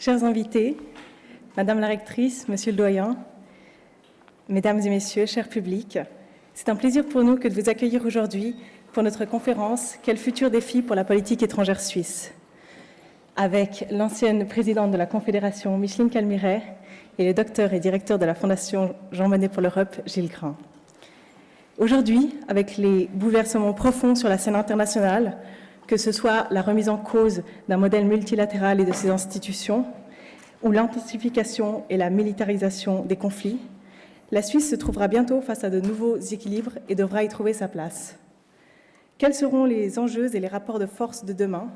Chers invités, Madame la rectrice, Monsieur le doyen, Mesdames et Messieurs, cher public, c'est un plaisir pour nous que de vous accueillir aujourd'hui pour notre conférence « Quel futur défi pour la politique étrangère suisse ?» avec l'ancienne présidente de la Confédération, Micheline Calmiret, et le docteur et directeur de la Fondation Jean Monnet pour l'Europe, Gilles Grain. Aujourd'hui, avec les bouleversements profonds sur la scène internationale, que ce soit la remise en cause d'un modèle multilatéral et de ses institutions, ou l'intensification et la militarisation des conflits, la Suisse se trouvera bientôt face à de nouveaux équilibres et devra y trouver sa place. Quels seront les enjeux et les rapports de force de demain?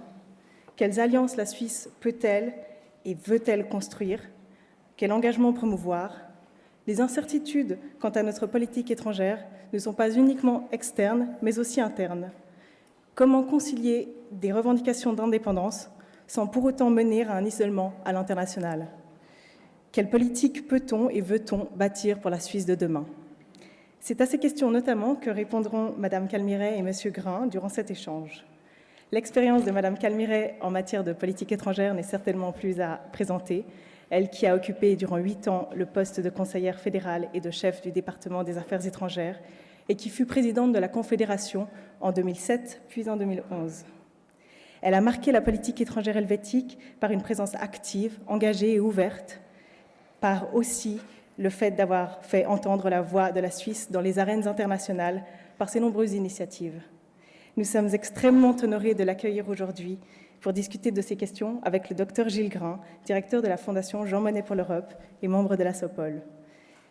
Quelles alliances la Suisse peut-elle et veut-elle construire? Quel engagement promouvoir? Les incertitudes quant à notre politique étrangère ne sont pas uniquement externes, mais aussi internes. Comment concilier des revendications d'indépendance sans pour autant mener à un isolement à l'international? Quelle politique peut-on et veut-on bâtir pour la Suisse de demain? C'est à ces questions notamment que répondront Madame Calmiret et Monsieur Grain durant cet échange. L'expérience de Madame Calmiret en matière de politique étrangère n'est certainement plus à présenter, elle qui a occupé durant 8 ans le poste de conseillère fédérale et de chef du département des affaires étrangères et qui fut présidente de la Confédération en 2007 puis en 2011. Elle a marqué la politique étrangère helvétique par une présence active, engagée et ouverte, par aussi le fait d'avoir fait entendre la voix de la Suisse dans les arènes internationales par ses nombreuses initiatives. Nous sommes extrêmement honorés de l'accueillir aujourd'hui pour discuter de ces questions avec le docteur Gilles Grain, directeur de la Fondation Jean Monnet pour l'Europe et membre de la SOPOL.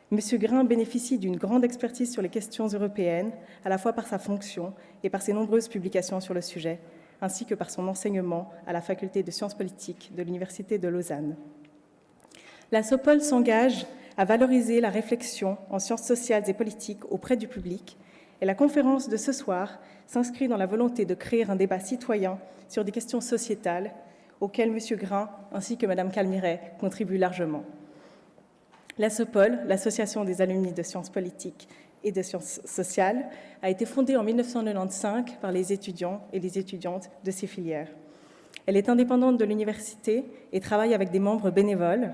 Monsieur Grain bénéficie d'une grande expertise sur les questions européennes, à la fois par sa fonction et par ses nombreuses publications sur le sujet, ainsi que par son enseignement à la faculté de sciences politiques de l'Université de Lausanne. La SOPOL s'engage à valoriser la réflexion en sciences sociales et politiques auprès du public, et la conférence de ce soir s'inscrit dans la volonté de créer un débat citoyen sur des questions sociétales auxquelles M. Grain ainsi que Mme Calmiret contribuent largement. La SOPOL, l'Association des alumni de sciences politiques et de sciences sociales, a été fondée en 1995 par les étudiants et les étudiantes de ces filières. Elle est indépendante de l'université et travaille avec des membres bénévoles.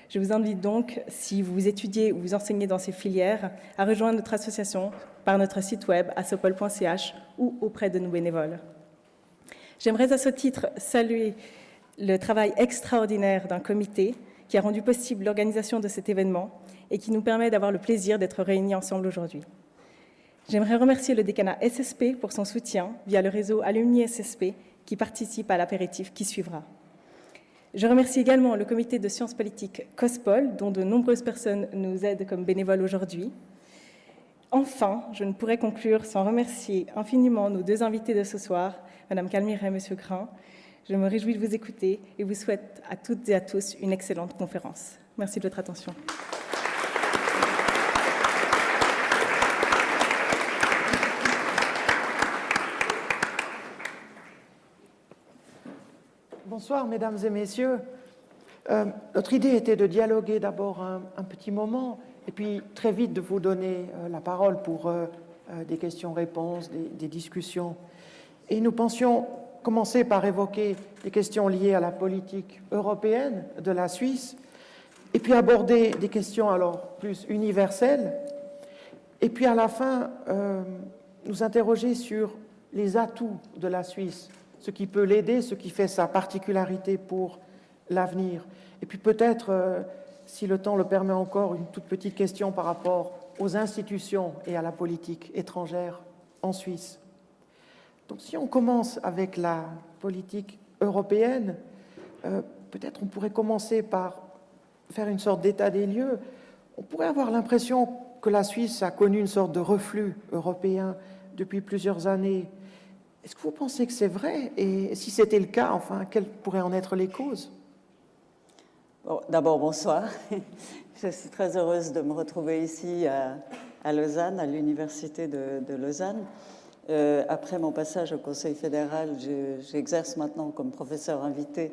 Je vous invite donc, si vous étudiez ou vous enseignez dans ces filières, à rejoindre notre association par notre site web à sopol.ch ou auprès de nos bénévoles. J'aimerais à ce titre saluer le travail extraordinaire d'un comité qui a rendu possible l'organisation de cet événement et qui nous permet d'avoir le plaisir d'être réunis ensemble aujourd'hui. J'aimerais remercier le décanat SSP pour son soutien via le réseau Alumni SSP qui participe à l'apéritif qui suivra. Je remercie également le comité de sciences politiques COSPOL, dont de nombreuses personnes nous aident comme bénévoles aujourd'hui. Enfin, je ne pourrais conclure sans remercier infiniment nos deux invités de ce soir, Mme Calmiret et M. Grain. Je me réjouis de vous écouter et vous souhaite à toutes et à tous une excellente conférence. Merci de votre attention. Bonsoir, mesdames et messieurs. Notre idée était de dialoguer d'abord un petit moment et puis très vite de vous donner la parole pour des questions-réponses, des discussions. Et nous pensions commencer par évoquer les questions liées à la politique européenne de la Suisse et puis aborder des questions alors plus universelles et puis à la fin nous interroger sur les atouts de la Suisse, ce qui peut l'aider, ce qui fait sa particularité pour l'avenir. Et puis peut-être, si le temps le permet encore, une toute petite question par rapport aux institutions et à la politique étrangère en Suisse. Donc si on commence avec la politique européenne, peut-être on pourrait commencer par faire une sorte d'état des lieux. On pourrait avoir l'impression que la Suisse a connu une sorte de reflux européen depuis plusieurs années. Est-ce que vous pensez que c'est vrai? Et si c'était le cas, enfin, quelles pourraient en être les causes? Bon, d'abord, bonsoir. Je suis très heureuse de me retrouver ici à Lausanne, à l'Université de Lausanne. Après mon passage au Conseil fédéral, j'exerce maintenant comme professeur invité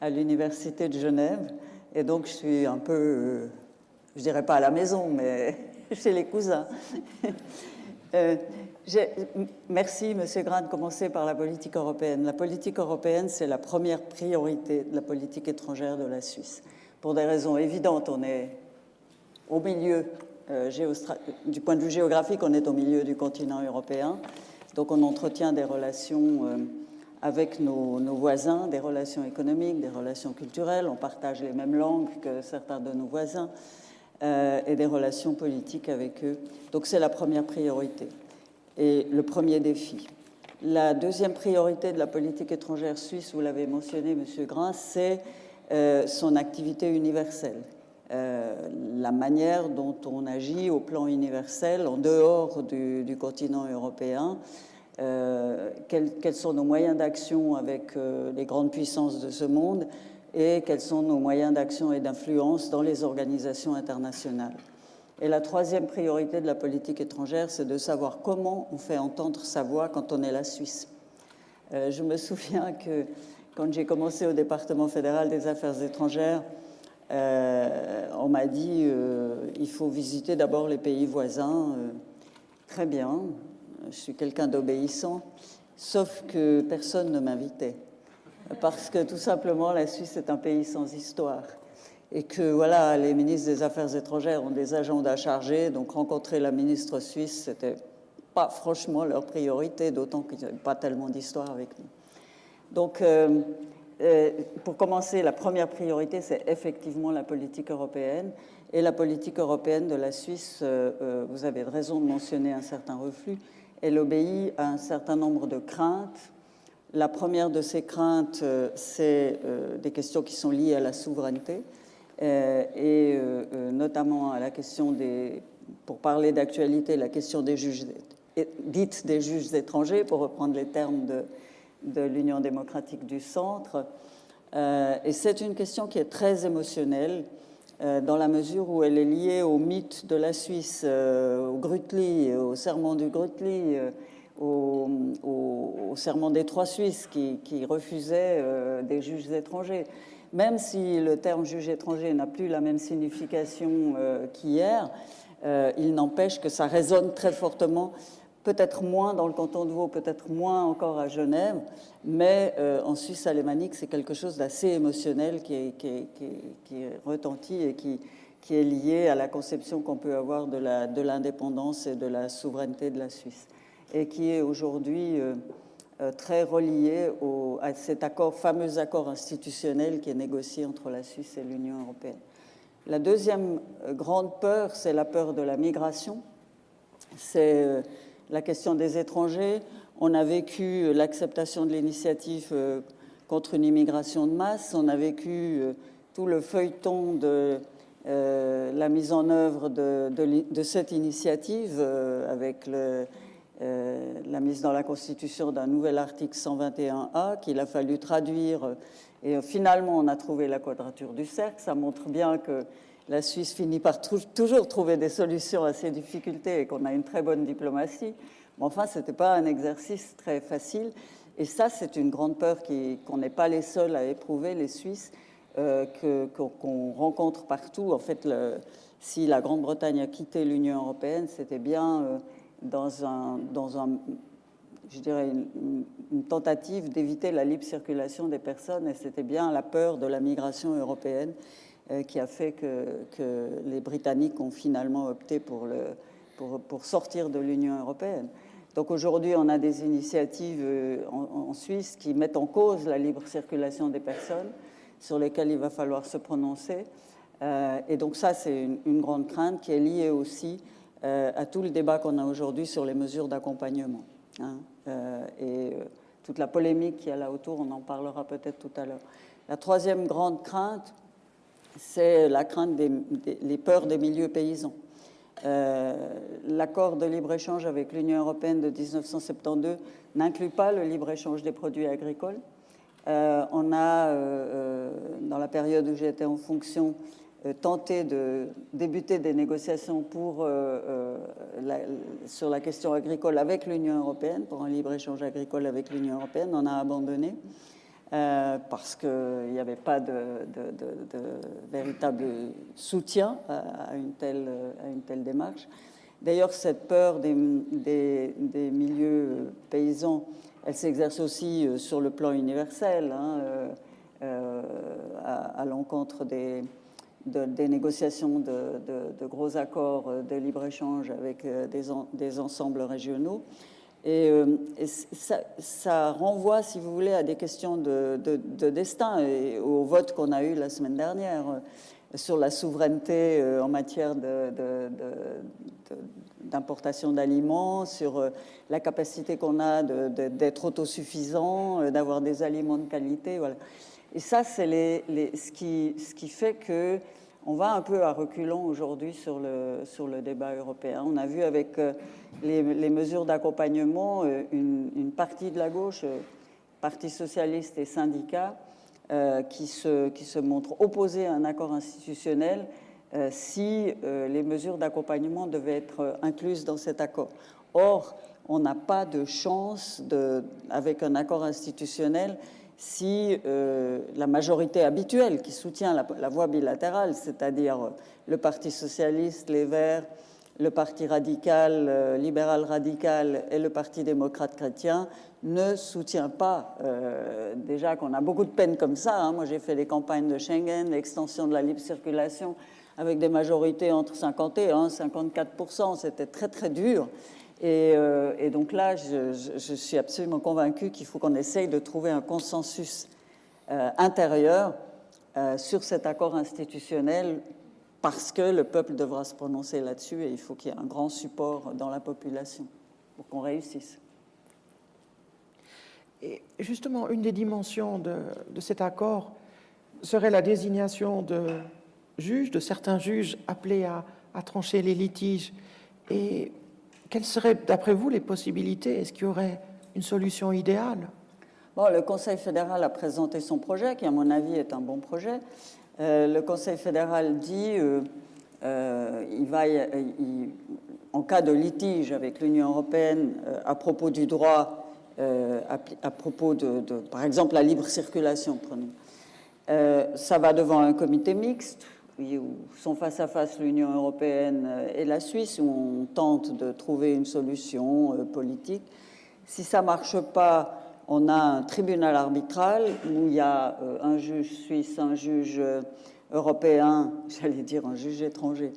à l'Université de Genève. Et donc, je suis un peu, je dirais pas à la maison, mais chez les cousins. Merci, Monsieur Grant, de commencer par la politique européenne. La politique européenne, c'est la première priorité de la politique étrangère de la Suisse. Pour des raisons évidentes, on est au milieu, du point de vue géographique, on est au milieu du continent européen. Donc on entretient des relations avec nos voisins, des relations économiques, des relations culturelles. On partage les mêmes langues que certains de nos voisins et des relations politiques avec eux. Donc c'est la première priorité et le premier défi. La deuxième priorité de la politique étrangère suisse, vous l'avez mentionné, Monsieur Grain, c'est son activité universelle. La manière dont on agit au plan universel en dehors du continent européen, quels sont nos moyens d'action avec les grandes puissances de ce monde et quels sont nos moyens d'action et d'influence dans les organisations internationales. Et la troisième priorité de la politique étrangère, c'est de savoir comment on fait entendre sa voix quand on est la Suisse. Je me souviens que quand j'ai commencé au département fédéral des affaires étrangères, on m'a dit il faut visiter d'abord les pays voisins. Très bien, je suis quelqu'un d'obéissant, sauf que personne ne m'invitait. Parce que tout simplement, la Suisse est un pays sans histoire. Et que voilà, les ministres des Affaires étrangères ont des agendas chargés, donc rencontrer la ministre suisse, c'était pas franchement leur priorité, d'autant qu'ils n'avaient pas tellement d'histoire avec nous. Donc, pour commencer, la première priorité, c'est effectivement la politique européenne. Et la politique européenne de la Suisse, vous avez raison de mentionner un certain reflux, elle obéit à un certain nombre de craintes. La première de ces craintes, c'est des questions qui sont liées à la souveraineté. Et notamment à la question pour parler d'actualité, la question des juges, dite des juges étrangers, pour reprendre les termes de l'Union démocratique du Centre. Et c'est une question qui est très émotionnelle dans la mesure où elle est liée au mythe de la Suisse, au Grütli, au serment du Grütli, au serment des Trois Suisses qui refusaient des juges étrangers. Même si le terme juge étranger n'a plus la même signification qu'hier, il n'empêche que ça résonne très fortement, peut-être moins dans le canton de Vaud, peut-être moins encore à Genève, mais en Suisse alémanique, c'est quelque chose d'assez émotionnel qui retentit et qui est lié à la conception qu'on peut avoir de l'indépendance et de la souveraineté de la Suisse, et qui est aujourd'hui très relié à cet fameux accord institutionnel qui est négocié entre la Suisse et l'Union européenne. La deuxième grande peur, c'est la peur de la migration. C'est la question des étrangers. On a vécu l'acceptation de l'initiative contre une immigration de masse. On a vécu tout le feuilleton de la mise en œuvre de cette initiative avec la mise dans la Constitution d'un nouvel article 121A qu'il a fallu traduire. Et finalement, on a trouvé la quadrature du cercle. Ça montre bien que la Suisse finit par toujours trouver des solutions à ces difficultés et qu'on a une très bonne diplomatie. Mais enfin, ce n'était pas un exercice très facile. Et ça, c'est une grande peur qu'on n'est pas les seuls à éprouver, les Suisses, qu'on rencontre partout. En fait, si la Grande-Bretagne a quitté l'Union européenne, c'était bien je dirais, une tentative d'éviter la libre circulation des personnes, et c'était bien la peur de la migration européenne qui a fait que les Britanniques ont finalement opté pour sortir de l'Union européenne. Donc aujourd'hui, on a des initiatives en Suisse qui mettent en cause la libre circulation des personnes, sur lesquelles il va falloir se prononcer. Et donc ça, c'est une grande crainte qui est liée aussi à tout le débat qu'on a aujourd'hui sur les mesures d'accompagnement. Toute la polémique qu'il y a là autour, on en parlera peut-être tout à l'heure. La troisième grande crainte, c'est la crainte les peurs des milieux paysans. L'accord de libre-échange avec l'Union européenne de 1972 n'inclut pas le libre-échange des produits agricoles. On a, dans la période où j'étais en fonction, tenté de débuter des négociations sur la question agricole avec l'Union européenne, pour un libre-échange agricole avec l'Union européenne. On a abandonné parce qu'il n'y avait pas de véritable soutien à une telle démarche. D'ailleurs, cette peur des milieux paysans, elle s'exerce aussi sur le plan universel, hein, à l'encontre des négociations de gros accords de libre-échange avec des ensembles régionaux. Et ça renvoie, si vous voulez, à des questions de destin et au vote qu'on a eu la semaine dernière sur la souveraineté en matière d'importation d'aliments, sur la capacité qu'on a d'être autosuffisant, d'avoir des aliments de qualité. Voilà. Et ça, c'est ce qui fait que on va un peu à reculons aujourd'hui sur le débat européen. On a vu avec les mesures d'accompagnement une partie de la gauche, Parti socialiste et syndicats, qui se montrent opposés à un accord institutionnel si les mesures d'accompagnement devaient être incluses dans cet accord. Or, on n'a pas de chance avec un accord institutionnel si la majorité habituelle qui soutient la voie bilatérale, c'est-à-dire le Parti socialiste, les Verts, le Parti radical, libéral radical et le Parti démocrate chrétien, ne soutient pas, déjà qu'on a beaucoup de peine comme ça, hein. Moi j'ai fait les campagnes de Schengen, l'extension de la libre circulation, avec des majorités entre 51 et 54%, c'était très très dur. Et donc là, je suis absolument convaincue qu'il faut qu'on essaye de trouver un consensus intérieur sur cet accord institutionnel, parce que le peuple devra se prononcer là-dessus et il faut qu'il y ait un grand support dans la population pour qu'on réussisse. Et justement, une des dimensions de cet accord serait la désignation de juges, de certains juges appelés à trancher les litiges. Et quelles seraient, d'après vous, les possibilités? Est-ce qu'il y aurait une solution idéale? Bon, le Conseil fédéral a présenté son projet, qui, à mon avis, est un bon projet. Le Conseil fédéral dit en cas de litige avec l'Union européenne à propos du droit, à propos par exemple, la libre circulation, prenons, ça va devant un comité mixte où sont face à face l'Union européenne et la Suisse, où on tente de trouver une solution politique. Si ça ne marche pas, on a un tribunal arbitral où il y a un juge suisse, un juge européen, j'allais dire un juge étranger,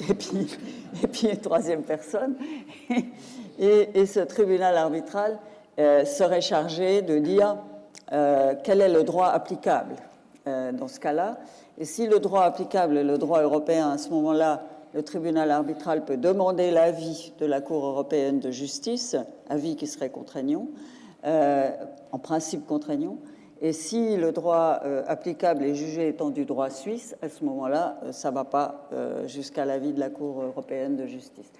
et puis une troisième personne. Et ce tribunal arbitral serait chargé de dire quel est le droit applicable dans ce cas-là. Et si le droit applicable est le droit européen, à ce moment-là, le tribunal arbitral peut demander l'avis de la Cour européenne de justice, avis qui serait contraignant, en principe contraignant. Et si le droit applicable est jugé étant du droit suisse, à ce moment-là, ça ne va pas jusqu'à l'avis de la Cour européenne de justice.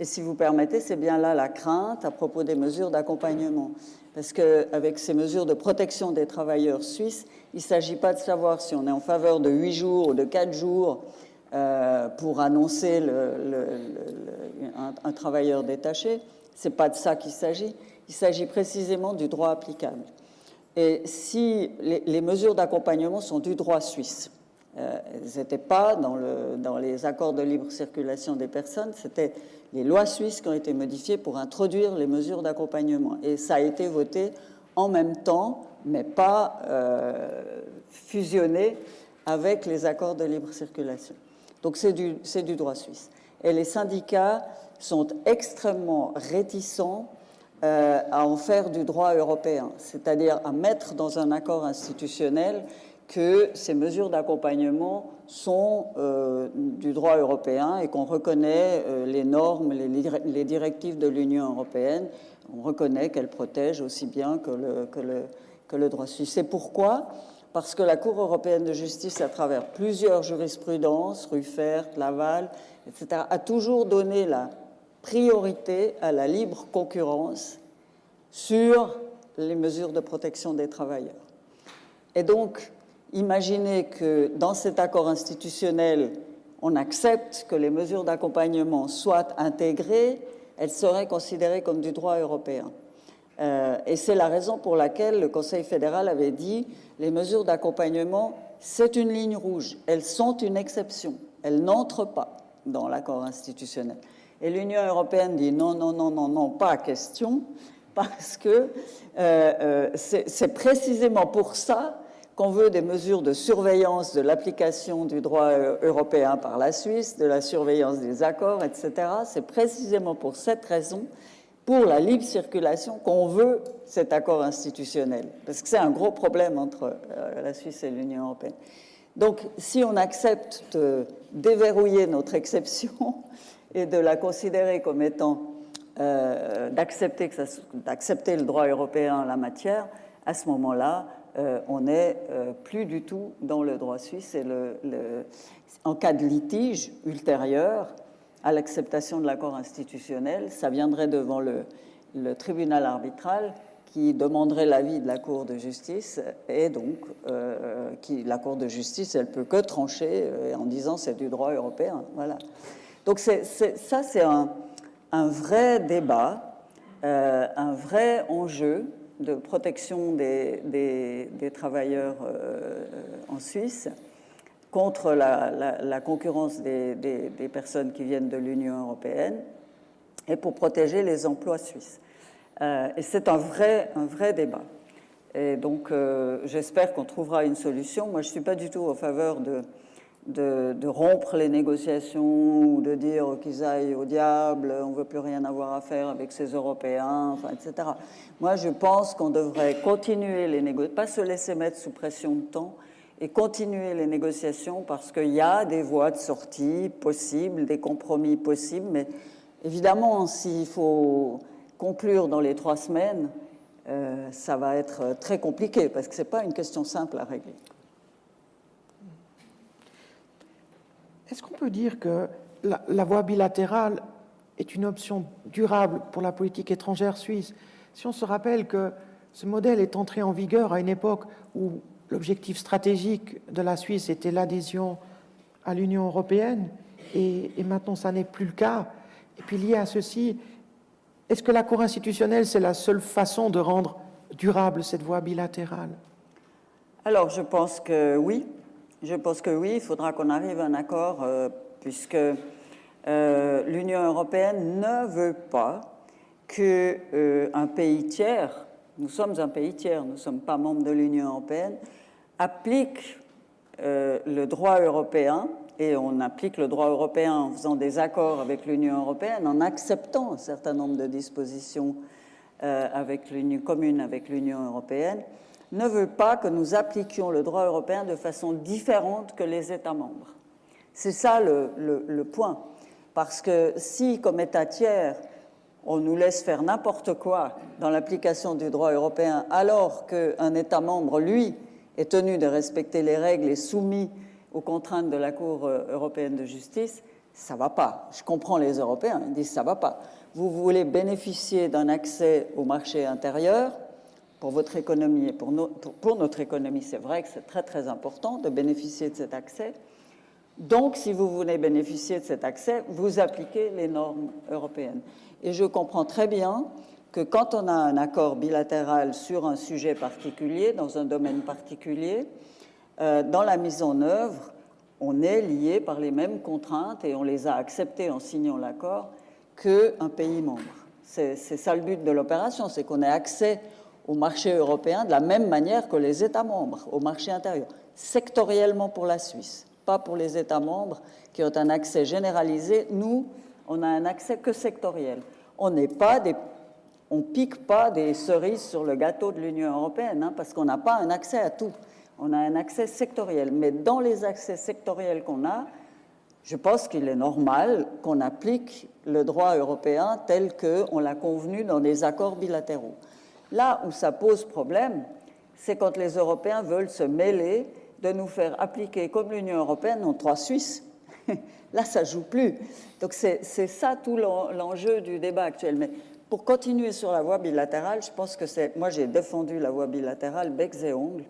Et si vous permettez, c'est bien là la crainte à propos des mesures d'accompagnement. Parce qu'avec ces mesures de protection des travailleurs suisses, il ne s'agit pas de savoir si on est en faveur de 8 jours ou de 4 jours pour annoncer un travailleur détaché. Ce n'est pas de ça qu'il s'agit. Il s'agit précisément du droit applicable. Et si les mesures d'accompagnement sont du droit suisse, elles n'étaient pas dans les accords de libre circulation des personnes, c'était les lois suisses qui ont été modifiées pour introduire les mesures d'accompagnement. Et ça a été voté en même temps, mais pas fusionné avec les accords de libre circulation. Donc c'est du droit suisse. Et les syndicats sont extrêmement réticents à en faire du droit européen, c'est-à-dire à mettre dans un accord institutionnel que ces mesures d'accompagnement sont du droit européen et qu'on reconnaît les normes, les directives de l'Union européenne, on reconnaît qu'elles protègent aussi bien que le droit suisse. C'est pourquoi? Parce que la Cour européenne de justice, à travers plusieurs jurisprudences, Ruffert, Laval, etc., a toujours donné la priorité à la libre concurrence sur les mesures de protection des travailleurs. Et donc, imaginez que dans cet accord institutionnel, on accepte que les mesures d'accompagnement soient intégrées, elles seraient considérées comme du droit européen. Et c'est la raison pour laquelle le Conseil fédéral avait dit les mesures d'accompagnement, c'est une ligne rouge, elles sont une exception, elles n'entrent pas dans l'accord institutionnel. Et l'Union européenne dit non, non, non, non, non, pas question, parce que c'est précisément pour ça qu'on veut des mesures de surveillance de l'application du droit européen par la Suisse, de la surveillance des accords, etc. C'est précisément pour cette raison, pour la libre circulation, qu'on veut cet accord institutionnel, parce que c'est un gros problème entre la Suisse et l'Union européenne. Donc, si on accepte de déverrouiller notre exception et de la considérer comme étant d'accepter le droit européen en la matière, à ce moment-là, on n'est plus du tout dans le droit suisse. Et en cas de litige ultérieur à l'acceptation de l'accord institutionnel, ça viendrait devant le tribunal arbitral qui demanderait l'avis de la Cour de justice, et donc la Cour de justice, elle peut que trancher en disant c'est du droit européen. Voilà. Donc ça, c'est un vrai débat, un vrai enjeu de protection des travailleurs en Suisse contre la concurrence des personnes qui viennent de l'Union européenne et pour protéger les emplois suisses. Et c'est un vrai débat. Et donc, j'espère qu'on trouvera une solution. Moi, je ne suis pas du tout en faveur de rompre les négociations ou de dire qu'ils aillent au diable, on ne veut plus rien avoir à faire avec ces Européens, enfin, etc. Moi, je pense qu'on devrait continuer les négociations, pas se laisser mettre sous pression de temps, et continuer les négociations parce qu'il y a des voies de sortie possibles, des compromis possibles, mais évidemment, s'il faut conclure dans les 3 semaines, ça va être très compliqué parce que ce n'est pas une question simple à régler. Est-ce qu'on peut dire que la voie bilatérale est une option durable pour la politique étrangère suisse? Si on se rappelle que ce modèle est entré en vigueur à une époque où l'objectif stratégique de la Suisse était l'adhésion à l'Union européenne, et maintenant ça n'est plus le cas. Et puis lié à ceci, est-ce que l'accord institutionnel, c'est la seule façon de rendre durable cette voie bilatérale? Alors, je pense que oui. Je pense que oui, il faudra qu'on arrive à un accord, puisque l'Union européenne ne veut pas qu'un pays tiers, nous sommes un pays tiers, nous ne sommes pas membres de l'Union européenne, applique le droit européen, et on applique le droit européen en faisant des accords avec l'Union européenne, en acceptant un certain nombre de dispositions communes avec l'Union européenne, ne veut pas que nous appliquions le droit européen de façon différente que les États membres. C'est ça le point. Parce que si, comme État tiers, on nous laisse faire n'importe quoi dans l'application du droit européen, alors qu'un État membre, lui, est tenu de respecter les règles et soumis aux contraintes de la Cour européenne de justice, ça ne va pas. Je comprends les Européens, ils disent ça ne va pas. Vous voulez bénéficier d'un accès au marché intérieur pour votre économie et pour notre économie, c'est vrai que c'est très très important de bénéficier de cet accès. Donc, si vous voulez bénéficier de cet accès, vous appliquez les normes européennes. Et je comprends très bien que quand on a un accord bilatéral sur un sujet particulier, dans un domaine particulier, dans la mise en œuvre, on est lié par les mêmes contraintes et on les a acceptées en signant l'accord qu'un pays membre. C'est ça le but de l'opération, c'est qu'on ait accès au marché européen de la même manière que les États membres, au marché intérieur, sectoriellement pour la Suisse, pas pour les États membres qui ont un accès généralisé. Nous, on a un accès que sectoriel. On pique pas des cerises sur le gâteau de l'Union européenne, hein, parce qu'on n'a pas un accès à tout. On a un accès sectoriel. Mais dans les accès sectoriels qu'on a, je pense qu'il est normal qu'on applique le droit européen tel qu'on l'a convenu dans des accords bilatéraux. Là où ça pose problème, c'est quand les Européens veulent se mêler de nous faire appliquer comme l'Union européenne en droit suisse. Là, ça ne joue plus. Donc, c'est ça tout l'enjeu du débat actuel. Mais pour continuer sur la voie bilatérale, je pense que moi, j'ai défendu la voie bilatérale becs et ongles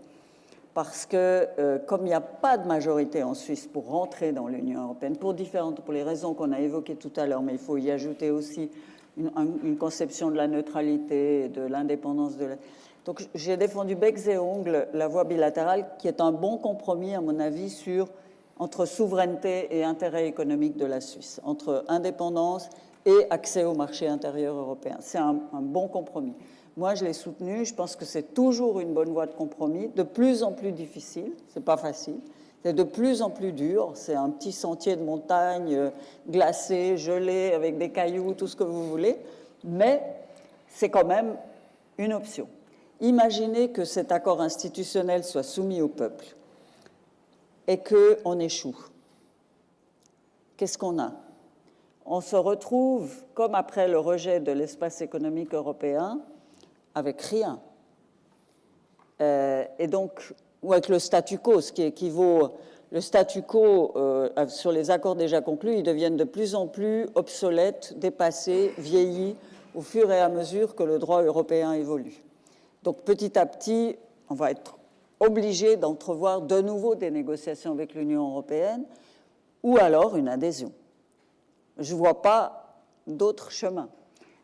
parce que, comme il n'y a pas de majorité en Suisse pour rentrer dans l'Union européenne, pour les raisons qu'on a évoquées tout à l'heure, mais il faut y ajouter aussi une conception de la neutralité, de l'indépendance de la... Donc, j'ai défendu becs et ongles la voie bilatérale, qui est un bon compromis, à mon avis, entre souveraineté et intérêt économique de la Suisse, entre indépendance et accès au marché intérieur européen. C'est un bon compromis. Moi, je l'ai soutenu. Je pense que c'est toujours une bonne voie de compromis, de plus en plus difficile. C'est pas facile. C'est de plus en plus dur. C'est un petit sentier de montagne glacé, gelé, avec des cailloux, tout ce que vous voulez. Mais c'est quand même une option. Imaginez que cet accord institutionnel soit soumis au peuple et qu'on échoue. Qu'est-ce qu'on a? On se retrouve, comme après le rejet de l'espace économique européen, avec rien. Et donc, ou avec le statu quo, ce qui équivaut, le statu quo sur les accords déjà conclus, ils deviennent de plus en plus obsolètes, dépassés, vieillis, au fur et à mesure que le droit européen évolue. Donc, petit à petit, on va être obligé d'entrevoir de nouveau des négociations avec l'Union européenne, ou alors une adhésion. Je ne vois pas d'autre chemin.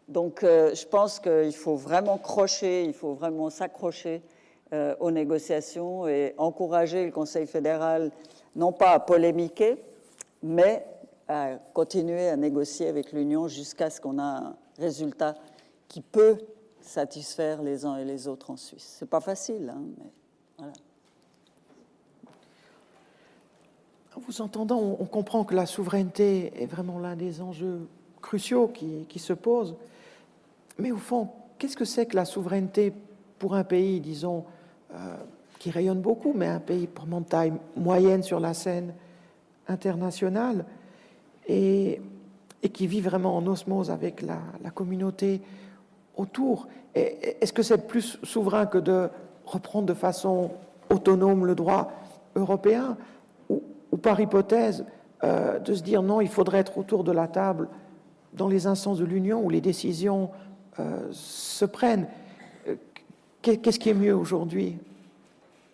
Donc, je pense qu'il faut vraiment crocher, il faut vraiment s'accrocher aux négociations et encourager le Conseil fédéral, non pas à polémiquer, mais à continuer à négocier avec l'Union jusqu'à ce qu'on ait un résultat qui peut satisfaire les uns et les autres en Suisse. Ce n'est pas facile, hein, mais voilà. En vous entendant, on comprend que la souveraineté est vraiment l'un des enjeux cruciaux qui se posent. Mais au fond, qu'est-ce que c'est que la souveraineté pour un pays, disons, qui rayonne beaucoup, mais un pays probablement de taille moyenne sur la scène internationale et qui vit vraiment en osmose avec la communauté autour? Est-ce que c'est plus souverain que de reprendre de façon autonome le droit européen ou par hypothèse de se dire non, il faudrait être autour de la table dans les instances de l'Union où les décisions se prennent? Qu'est-ce qui est mieux aujourd'hui?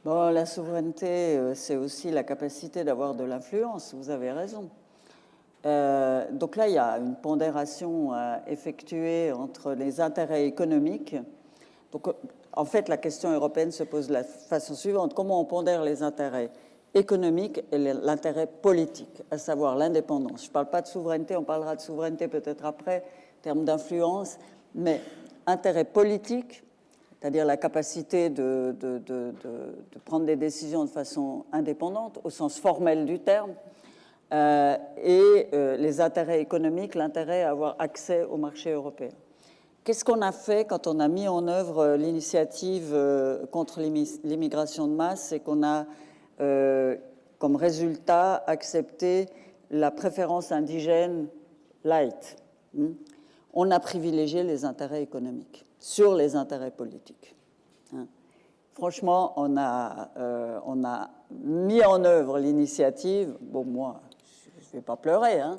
Bon, la souveraineté, c'est aussi la capacité d'avoir de l'influence, vous avez raison. Donc là, il y a une pondération à effectuer entre les intérêts économiques. Donc, en fait, la question européenne se pose de la façon suivante. Comment on pondère les intérêts économiques et l'intérêt politique, à savoir l'indépendance? Je ne parle pas de souveraineté, on parlera de souveraineté peut-être après, en termes d'influence, mais intérêt politique, c'est-à-dire la capacité de prendre des décisions de façon indépendante, au sens formel du terme, et les intérêts économiques, l'intérêt à avoir accès au marché européen. Qu'est-ce qu'on a fait quand on a mis en œuvre l'initiative contre l'immigration de masse? C'est qu'on a, comme résultat, accepté la préférence indigène light. On a privilégié les intérêts économiques sur les intérêts politiques. Franchement, on a mis en œuvre l'initiative. Bon, moi, je ne vais pas pleurer, hein,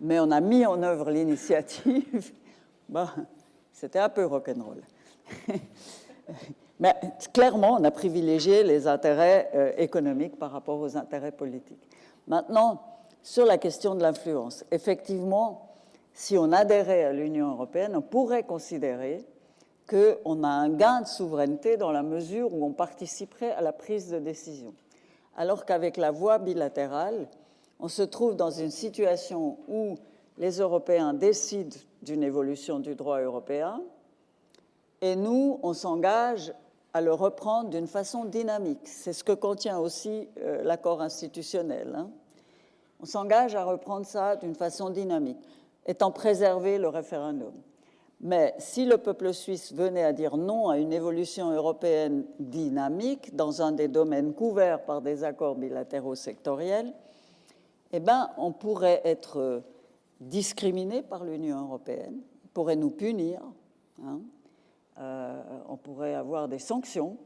mais on a mis en œuvre l'initiative. Bon, c'était un peu rock'n'roll. Mais clairement, on a privilégié les intérêts économiques par rapport aux intérêts politiques. Maintenant, sur la question de l'influence, effectivement, si on adhérait à l'Union européenne, on pourrait considérer qu'on a un gain de souveraineté dans la mesure où on participerait à la prise de décision. Alors qu'avec la voie bilatérale, on se trouve dans une situation où les Européens décident d'une évolution du droit européen et nous, on s'engage à le reprendre d'une façon dynamique. C'est ce que contient aussi l'accord institutionnel. Hein. On s'engage à reprendre ça d'une façon dynamique, étant préservé le référendum. Mais si le peuple suisse venait à dire non à une évolution européenne dynamique dans un des domaines couverts par des accords bilatéraux sectoriels, eh bien, on pourrait être discriminé par l'Union européenne, on pourrait nous punir, hein, on pourrait avoir des sanctions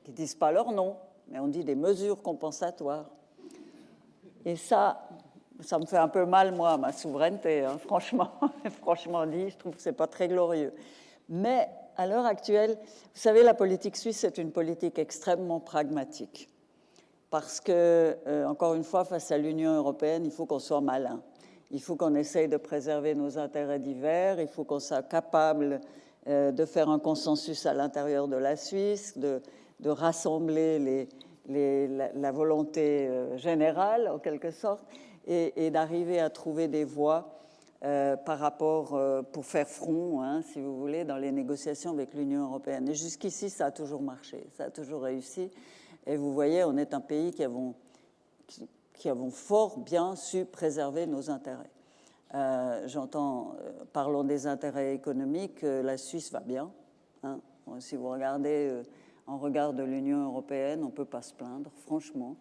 qui ne disent pas leur nom, mais on dit des mesures compensatoires. Et ça me fait un peu mal, moi, ma souveraineté, hein, franchement dit, je trouve que ce n'est pas très glorieux. Mais à l'heure actuelle, vous savez, la politique suisse est une politique extrêmement pragmatique. Parce que, encore une fois, face à l'Union européenne, il faut qu'on soit malin. Il faut qu'on essaye de préserver nos intérêts divers, il faut qu'on soit capable de faire un consensus à l'intérieur de la Suisse, de rassembler la volonté générale, en quelque sorte, et d'arriver à trouver des voies par rapport, pour faire front, hein, si vous voulez, dans les négociations avec l'Union européenne. Et jusqu'ici, ça a toujours marché, ça a toujours réussi. Et vous voyez, on est un pays qui avons fort bien su préserver nos intérêts. Parlons des intérêts économiques, la Suisse va bien. Hein. Si vous regardez en regard de l'Union européenne, on ne peut pas se plaindre, franchement.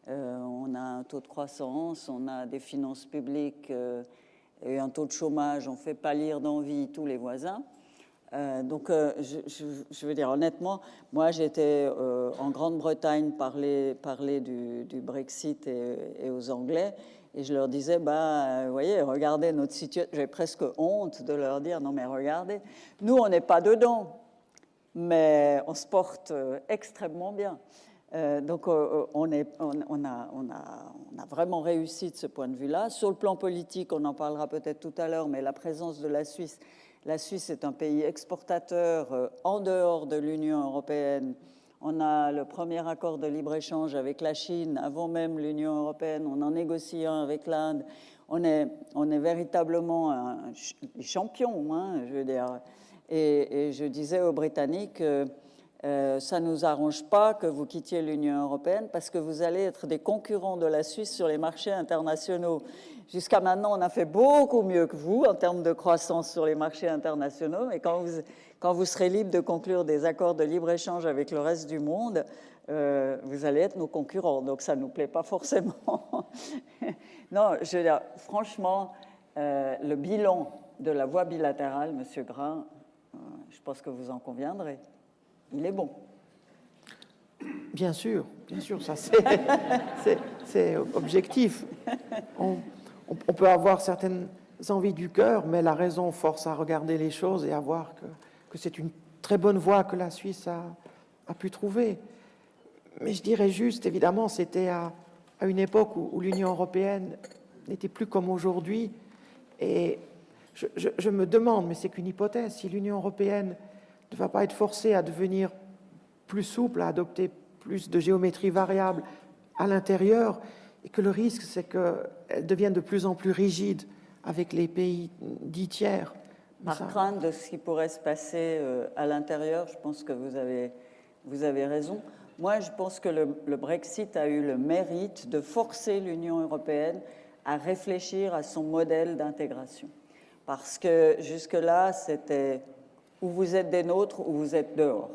On a un taux de croissance, on a des finances publiques et un taux de chômage, on fait pâlir d'envie tous les voisins. Je veux dire, honnêtement, moi j'étais en Grande-Bretagne parler du Brexit et aux Anglais, et je leur disais, vous voyez, regardez notre situation. J'ai presque honte de leur dire, non mais regardez, nous on n'est pas dedans, mais on se porte extrêmement bien. On a vraiment réussi de ce point de vue-là. Sur le plan politique, on en parlera peut-être tout à l'heure, mais la présence de la Suisse est un pays exportateur en dehors de l'Union européenne. On a le premier accord de libre-échange avec la Chine, avant même l'Union européenne. On en négocie un avec l'Inde. On est véritablement des champions, hein, je veux dire. Et je disais aux Britanniques, ça ne nous arrange pas que vous quittiez l'Union européenne parce que vous allez être des concurrents de la Suisse sur les marchés internationaux. Jusqu'à maintenant, on a fait beaucoup mieux que vous en termes de croissance sur les marchés internationaux. Mais quand vous serez libre de conclure des accords de libre-échange avec le reste du monde, vous allez être nos concurrents. Donc, ça ne nous plaît pas forcément. Non, je veux dire, franchement, le bilan de la voie bilatérale, Monsieur Grain, je pense que vous en conviendrez. Il est bon. Bien sûr, ça c'est objectif. On peut avoir certaines envies du cœur, mais la raison force à regarder les choses et à voir que c'est une très bonne voie que la Suisse a pu trouver. Mais je dirais juste, évidemment, c'était à une époque où l'Union européenne n'était plus comme aujourd'hui. Et je me demande, mais c'est qu'une hypothèse, si l'Union européenne ne va pas être forcée à devenir plus souple, à adopter plus de géométrie variable à l'intérieur, et que le risque, c'est qu'elle devienne de plus en plus rigide avec les pays dits tiers. Par crainte de ce qui pourrait se passer à l'intérieur, je pense que vous avez raison. Moi, je pense que le Brexit a eu le mérite de forcer l'Union européenne à réfléchir à son modèle d'intégration. Parce que jusque-là, c'était ou vous êtes des nôtres ou vous êtes dehors.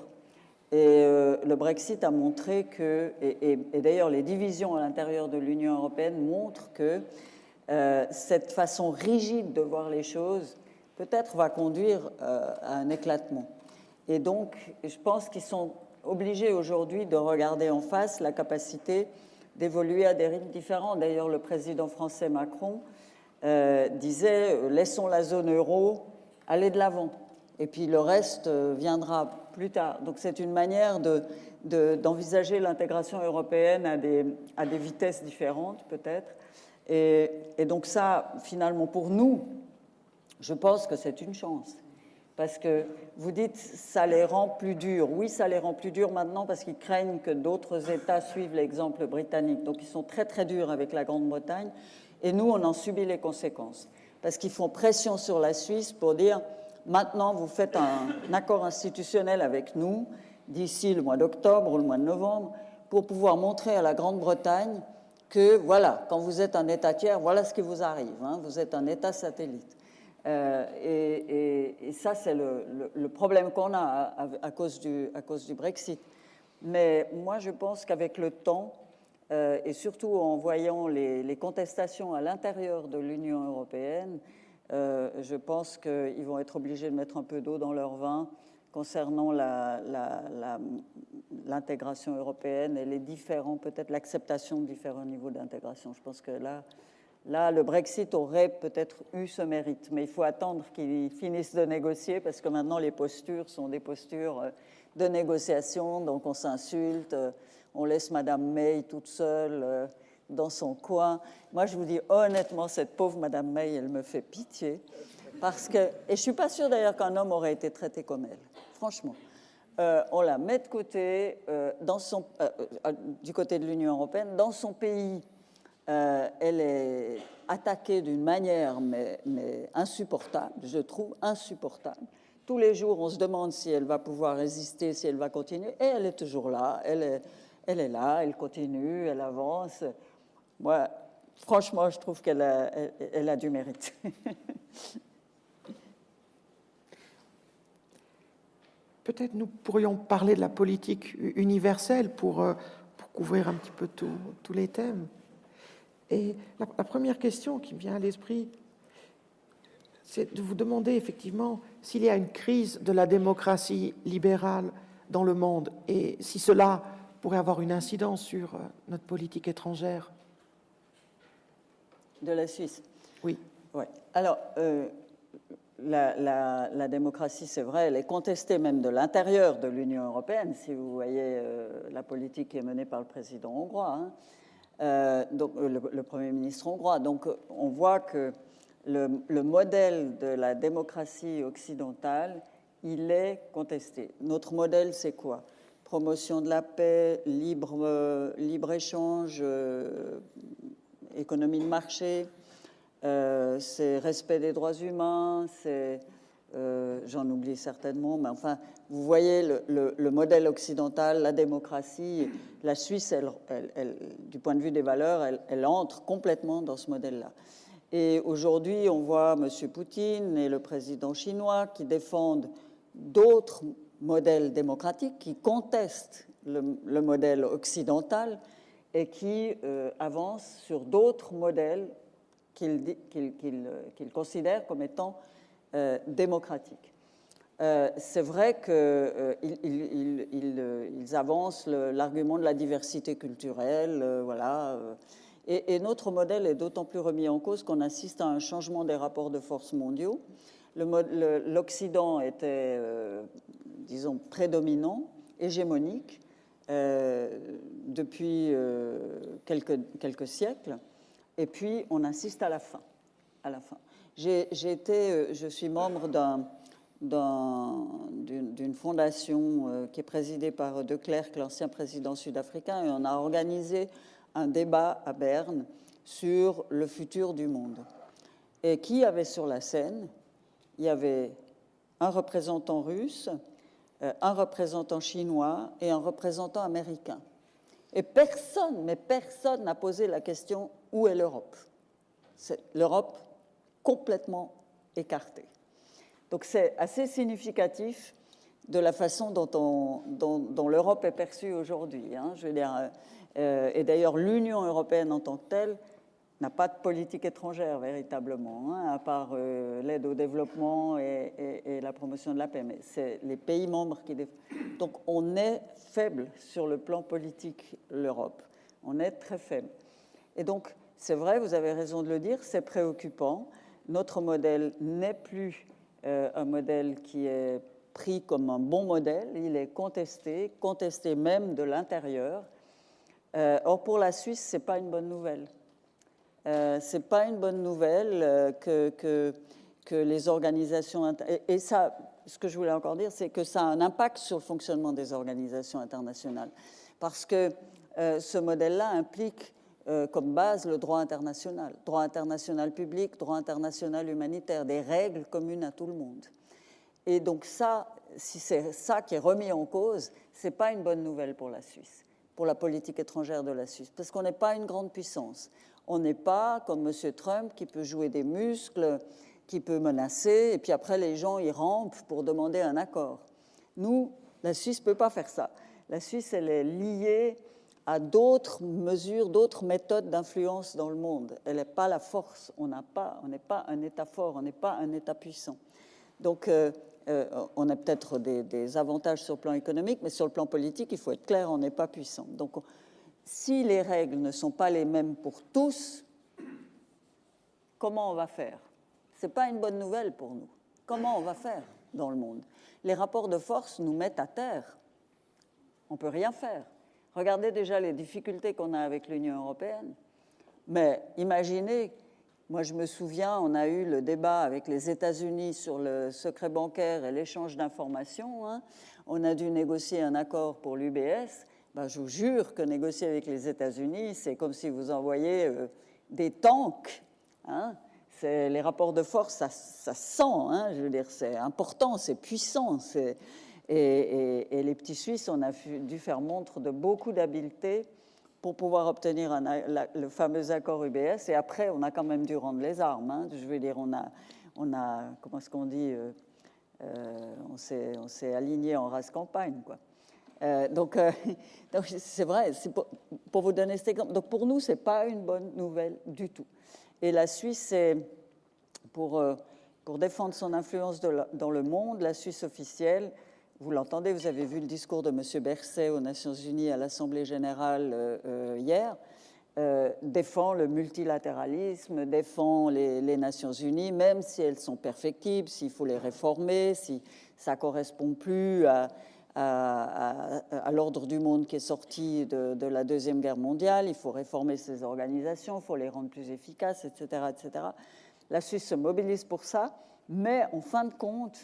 Et le Brexit a montré que, et d'ailleurs les divisions à l'intérieur de l'Union européenne montrent que cette façon rigide de voir les choses peut-être va conduire à un éclatement. Et donc, je pense qu'ils sont obligés aujourd'hui de regarder en face la capacité d'évoluer à des rythmes différents. D'ailleurs, le président français Macron disait « laissons la zone euro aller de l'avant ». Et puis le reste viendra plus tard. Donc c'est une manière d'envisager l'intégration européenne à des vitesses différentes peut-être. Et donc ça, finalement, pour nous, je pense que c'est une chance. Parce que vous dites ça les rend plus durs. Oui, ça les rend plus durs maintenant parce qu'ils craignent que d'autres États suivent l'exemple britannique. Donc ils sont très très durs avec la Grande-Bretagne. Et nous, on en subit les conséquences. Parce qu'ils font pression sur la Suisse pour dire... Maintenant, vous faites un accord institutionnel avec nous d'ici le mois d'octobre ou le mois de novembre pour pouvoir montrer à la Grande-Bretagne que, voilà, quand vous êtes un État tiers, voilà ce qui vous arrive. Hein, vous êtes un État satellite. Et ça, c'est le problème qu'on a à cause du Brexit. Mais moi, je pense qu'avec le temps, et surtout en voyant les contestations à l'intérieur de l'Union européenne, je pense qu'ils vont être obligés de mettre un peu d'eau dans leur vin concernant l'intégration européenne et les différents, peut-être l'acceptation de différents niveaux d'intégration. Je pense que là, le Brexit aurait peut-être eu ce mérite, mais il faut attendre qu'ils finissent de négocier parce que maintenant les postures sont des postures de négociation, donc on s'insulte, on laisse Madame May toute seule dans son coin. Moi, je vous dis honnêtement, cette pauvre Madame May, elle me fait pitié. Parce que, et je ne suis pas sûre d'ailleurs qu'un homme aurait été traité comme elle, franchement. On la met de côté, du côté de l'Union européenne. Dans son pays, elle est attaquée d'une manière mais insupportable, je trouve insupportable. Tous les jours, on se demande si elle va pouvoir résister, si elle va continuer, et elle est toujours là, elle est là, elle continue, elle avance. Moi, franchement, je trouve qu'elle a du mérite. Peut-être nous pourrions parler de la politique universelle pour couvrir un petit peu tous les thèmes. Et la première question qui me vient à l'esprit, c'est de vous demander effectivement s'il y a une crise de la démocratie libérale dans le monde et si cela pourrait avoir une incidence sur notre politique étrangère. De la Suisse. Oui. Ouais. Alors, la démocratie, c'est vrai, elle est contestée même de l'intérieur de l'Union européenne, si vous voyez la politique qui est menée par le président hongrois, donc, le Premier ministre hongrois. Donc, on voit que le modèle de la démocratie occidentale, il est contesté. Notre modèle, c'est quoi? Promotion de la paix, libre-échange, économie de marché, c'est respect des droits humains, c'est, j'en oublie certainement, mais enfin, vous voyez le modèle occidental, la démocratie, la Suisse, elle, du point de vue des valeurs, elle entre complètement dans ce modèle-là. Et aujourd'hui, on voit M. Poutine et le président chinois qui défendent d'autres modèles démocratiques, qui contestent le modèle occidental et qui avancent sur d'autres modèles qu'ils considèrent comme étant démocratiques. C'est vrai qu'ils avancent l'argument de la diversité culturelle, voilà. Et notre modèle est d'autant plus remis en cause qu'on assiste à un changement des rapports de force mondiaux. L'Occident était, disons, prédominant, hégémonique, depuis quelques siècles, et puis on assiste à la fin. Je suis membre d'une fondation qui est présidée par De Klerk, l'ancien président sud-africain, et on a organisé un débat à Berne sur le futur du monde. Et qui y avait sur la scène? Il y avait un représentant russe, un représentant chinois et un représentant américain. Et personne n'a posé la question « Où est l'Europe ?» C'est l'Europe complètement écartée. Donc c'est assez significatif de la façon dont l'Europe est perçue aujourd'hui. Je veux dire, et d'ailleurs, l'Union européenne en tant que telle n'a pas de politique étrangère véritablement, à part l'aide au développement et la promotion de la paix. Mais c'est les pays membres qui... Donc on est faible sur le plan politique, l'Europe. On est très faible. Et donc, c'est vrai, vous avez raison de le dire, c'est préoccupant. Notre modèle n'est plus un modèle qui est pris comme un bon modèle. Il est contesté même de l'intérieur. Or, pour la Suisse, ce n'est pas une bonne nouvelle. Ce n'est pas une bonne nouvelle que les organisations... Et ça, ce que je voulais encore dire, c'est que ça a un impact sur le fonctionnement des organisations internationales. Parce que ce modèle-là implique comme base le droit international public, droit international humanitaire, des règles communes à tout le monde. Et donc ça, si c'est ça qui est remis en cause, ce n'est pas une bonne nouvelle pour la Suisse, pour la politique étrangère de la Suisse, parce qu'on n'est pas une grande puissance. On n'est pas comme M. Trump qui peut jouer des muscles, qui peut menacer, et puis après les gens y rampent pour demander un accord. Nous, la Suisse ne peut pas faire ça. La Suisse, elle est liée à d'autres mesures, d'autres méthodes d'influence dans le monde. Elle n'est pas la force. On n'est pas un État fort, on n'est pas un État puissant. Donc, on a peut-être des avantages sur le plan économique, mais sur le plan politique, il faut être clair, on n'est pas puissant. Donc, si les règles ne sont pas les mêmes pour tous, comment on va faire? Ce n'est pas une bonne nouvelle pour nous. Comment on va faire dans le monde? Les rapports de force nous mettent à terre. On ne peut rien faire. Regardez déjà les difficultés qu'on a avec l'Union européenne. Mais imaginez, moi je me souviens, on a eu le débat avec les États-Unis sur le secret bancaire et l'échange d'informations. On a dû négocier un accord pour l'UBS. Ben, je vous jure que négocier avec les États-Unis, c'est comme si vous envoyez des tanks. Hein. Les rapports de force, ça sent. Hein, je veux dire, c'est important, c'est puissant. Et les petits Suisses, on a dû faire montre de beaucoup d'habileté pour pouvoir obtenir le fameux accord UBS. Et après, on a quand même dû rendre les armes. Hein. Je veux dire, on a comment est-ce qu'on dit, on s'est aligné en race campagne, quoi. Donc c'est vrai, c'est pour vous donner cet exemple. Donc pour nous, ce n'est pas une bonne nouvelle du tout. Et la Suisse, pour défendre son influence dans le monde, la Suisse officielle, vous l'entendez, vous avez vu le discours de M. Berset aux Nations Unies à l'Assemblée générale hier, défend le multilatéralisme, défend les Nations Unies, même si elles sont perfectibles, s'il faut les réformer, si ça ne correspond plus à l'ordre du monde qui est sorti de la Deuxième Guerre mondiale, il faut réformer ces organisations, il faut les rendre plus efficaces, etc., etc. La Suisse se mobilise pour ça, mais en fin de compte,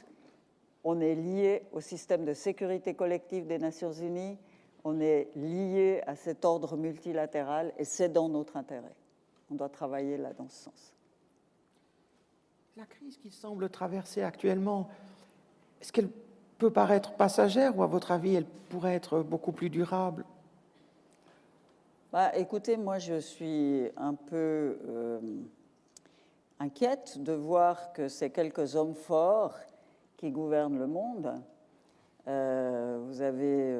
on est lié au système de sécurité collective des Nations Unies, on est lié à cet ordre multilatéral et c'est dans notre intérêt. On doit travailler là dans ce sens. La crise qui semble traverser actuellement, est-ce qu'elle peut paraître passagère ou à votre avis, elle pourrait être beaucoup plus durable? Écoutez, moi je suis un peu inquiète de voir que ces quelques hommes forts qui gouvernent le monde, vous avez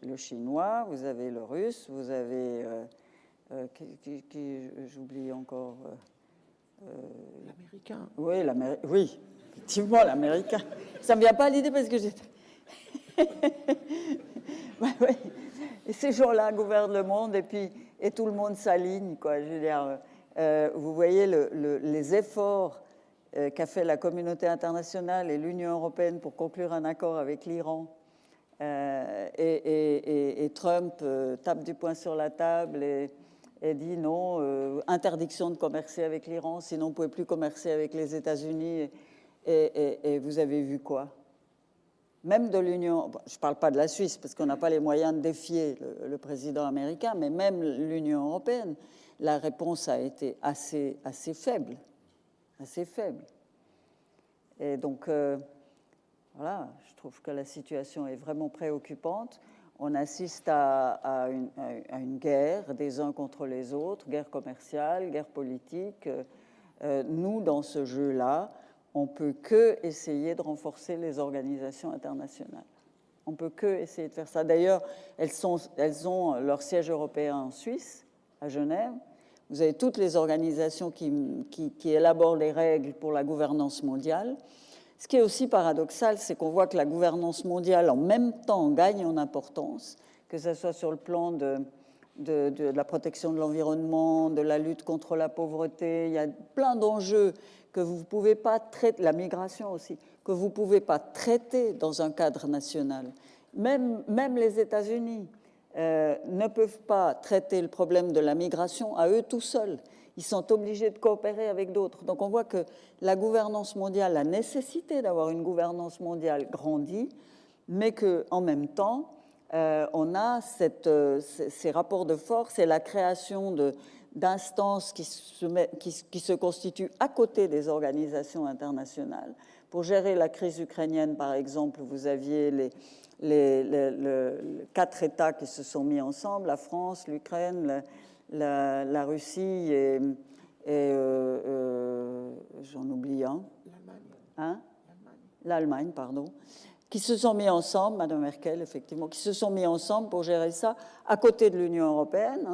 le chinois, vous avez le russe, vous avez j'oublie encore l'américain. Oui, oui, effectivement l'américain. Ça me vient pas à l'idée parce que j'étais ouais. Et ces gens-là gouvernent le monde et tout le monde s'aligne, quoi. Je veux dire, vous voyez les efforts qu'a fait la communauté internationale et l'Union européenne pour conclure un accord avec l'Iran. Et Trump tape du poing sur la table et dit non, interdiction de commercer avec l'Iran, sinon on ne pouvait plus commercer avec les États-Unis. Et vous avez vu quoi? Même de l'Union, je ne parle pas de la Suisse parce qu'on n'a pas les moyens de défier le président américain, mais même l'Union européenne, la réponse a été assez faible. Assez faible. Et donc, voilà, je trouve que la situation est vraiment préoccupante. On assiste à une guerre des uns contre les autres, guerre commerciale, guerre politique. Nous, dans ce jeu-là, on ne peut que essayer de renforcer les organisations internationales. On ne peut que essayer de faire ça. D'ailleurs, elles ont leur siège européen en Suisse, à Genève. Vous avez toutes les organisations qui élaborent les règles pour la gouvernance mondiale. Ce qui est aussi paradoxal, c'est qu'on voit que la gouvernance mondiale, en même temps, gagne en importance, que ce soit sur le plan de la protection de l'environnement, de la lutte contre la pauvreté. Il y a plein d'enjeux que vous ne pouvez pas traiter, la migration aussi, que vous ne pouvez pas traiter dans un cadre national. Même les États-Unis ne peuvent pas traiter le problème de la migration à eux tout seuls. Ils sont obligés de coopérer avec d'autres. Donc on voit que la gouvernance mondiale, la nécessité d'avoir une gouvernance mondiale grandit, mais qu'en même temps, on a ces rapports de force et la création d'instances qui se constituent à côté des organisations internationales. Pour gérer la crise ukrainienne, par exemple, vous aviez les 4 États qui se sont mis ensemble, la France, l'Ukraine, la Russie et j'en oublie un. L'Allemagne, pardon. Qui se sont mis ensemble, Mme Merkel, effectivement, qui se sont mis ensemble pour gérer ça à côté de l'Union européenne,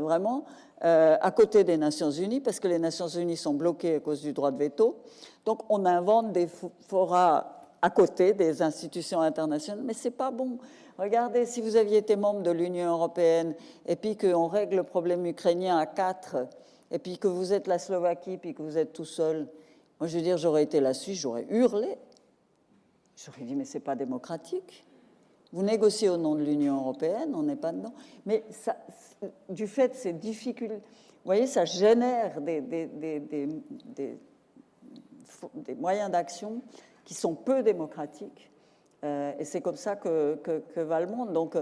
vraiment, à côté des Nations Unies, parce que les Nations Unies sont bloquées à cause du droit de veto. Donc, on invente des forats à côté des institutions internationales, mais c'est pas bon. Regardez, si vous aviez été membre de l'Union européenne et puis qu'on règle le problème ukrainien à 4, et puis que vous êtes la Slovaquie, puis que vous êtes tout seul, moi, je veux dire, j'aurais été la Suisse, j'aurais hurlé. J'aurais dit, mais c'est pas démocratique. Vous négociez au nom de l'Union européenne, on n'est pas dedans. Mais ça, du fait de ces difficultés, vous voyez, ça génère des moyens d'action qui sont peu démocratiques. Et c'est comme ça que va le monde. Donc,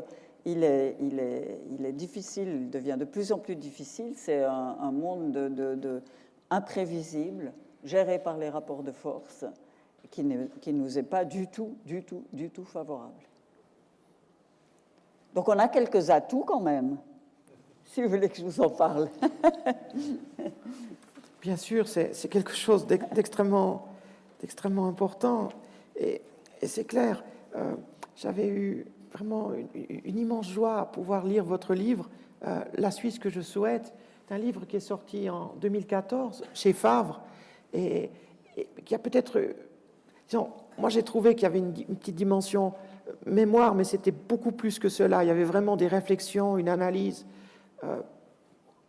il est difficile, il devient de plus en plus difficile. C'est un monde imprévisible, géré par les rapports de force, qui ne nous est pas du tout favorable. Donc on a quelques atouts quand même, si vous voulez que je vous en parle. Bien sûr, c'est quelque chose d'extrêmement important. Et c'est clair, j'avais eu vraiment une immense joie à pouvoir lire votre livre, La Suisse que je souhaite. C'est un livre qui est sorti en 2014 chez Favre et qui a peut-être... Disons, moi, j'ai trouvé qu'il y avait une petite dimension mémoire, mais c'était beaucoup plus que cela. Il y avait vraiment des réflexions, une analyse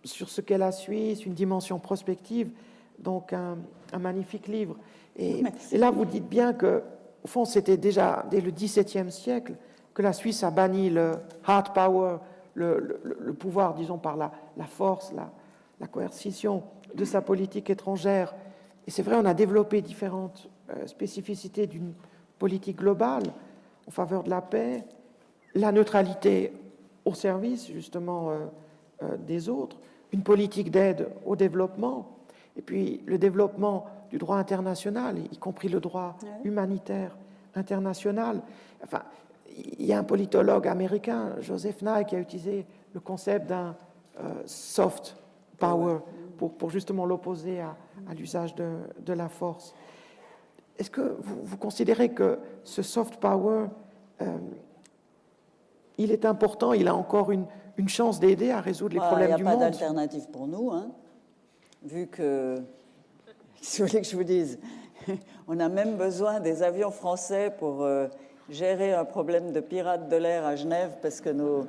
sur ce qu'est la Suisse, une dimension prospective. Donc, un magnifique livre. Et là, vous dites bien que, au fond, c'était déjà dès le XVIIe siècle que la Suisse a banni le hard power, le pouvoir, disons, par la force, la coercition de sa politique étrangère. Et c'est vrai, on a développé différentes spécificités d'une politique globale en faveur de la paix, la neutralité au service, justement, des autres, une politique d'aide au développement, et puis le développement du droit international, y compris le droit humanitaire international. Enfin, il y a un politologue américain, Joseph Nye, qui a utilisé le concept d'un soft power pour justement l'opposer à l'usage de la force. Est-ce que vous considérez que ce soft power, il est important, il a encore une chance d'aider à résoudre les problèmes du monde? Il n'y a pas d'alternative pour nous, hein, vu que, si vous voulez que je vous dise, on a même besoin des avions français pour gérer un problème de pirates de l'air à Genève, parce que nos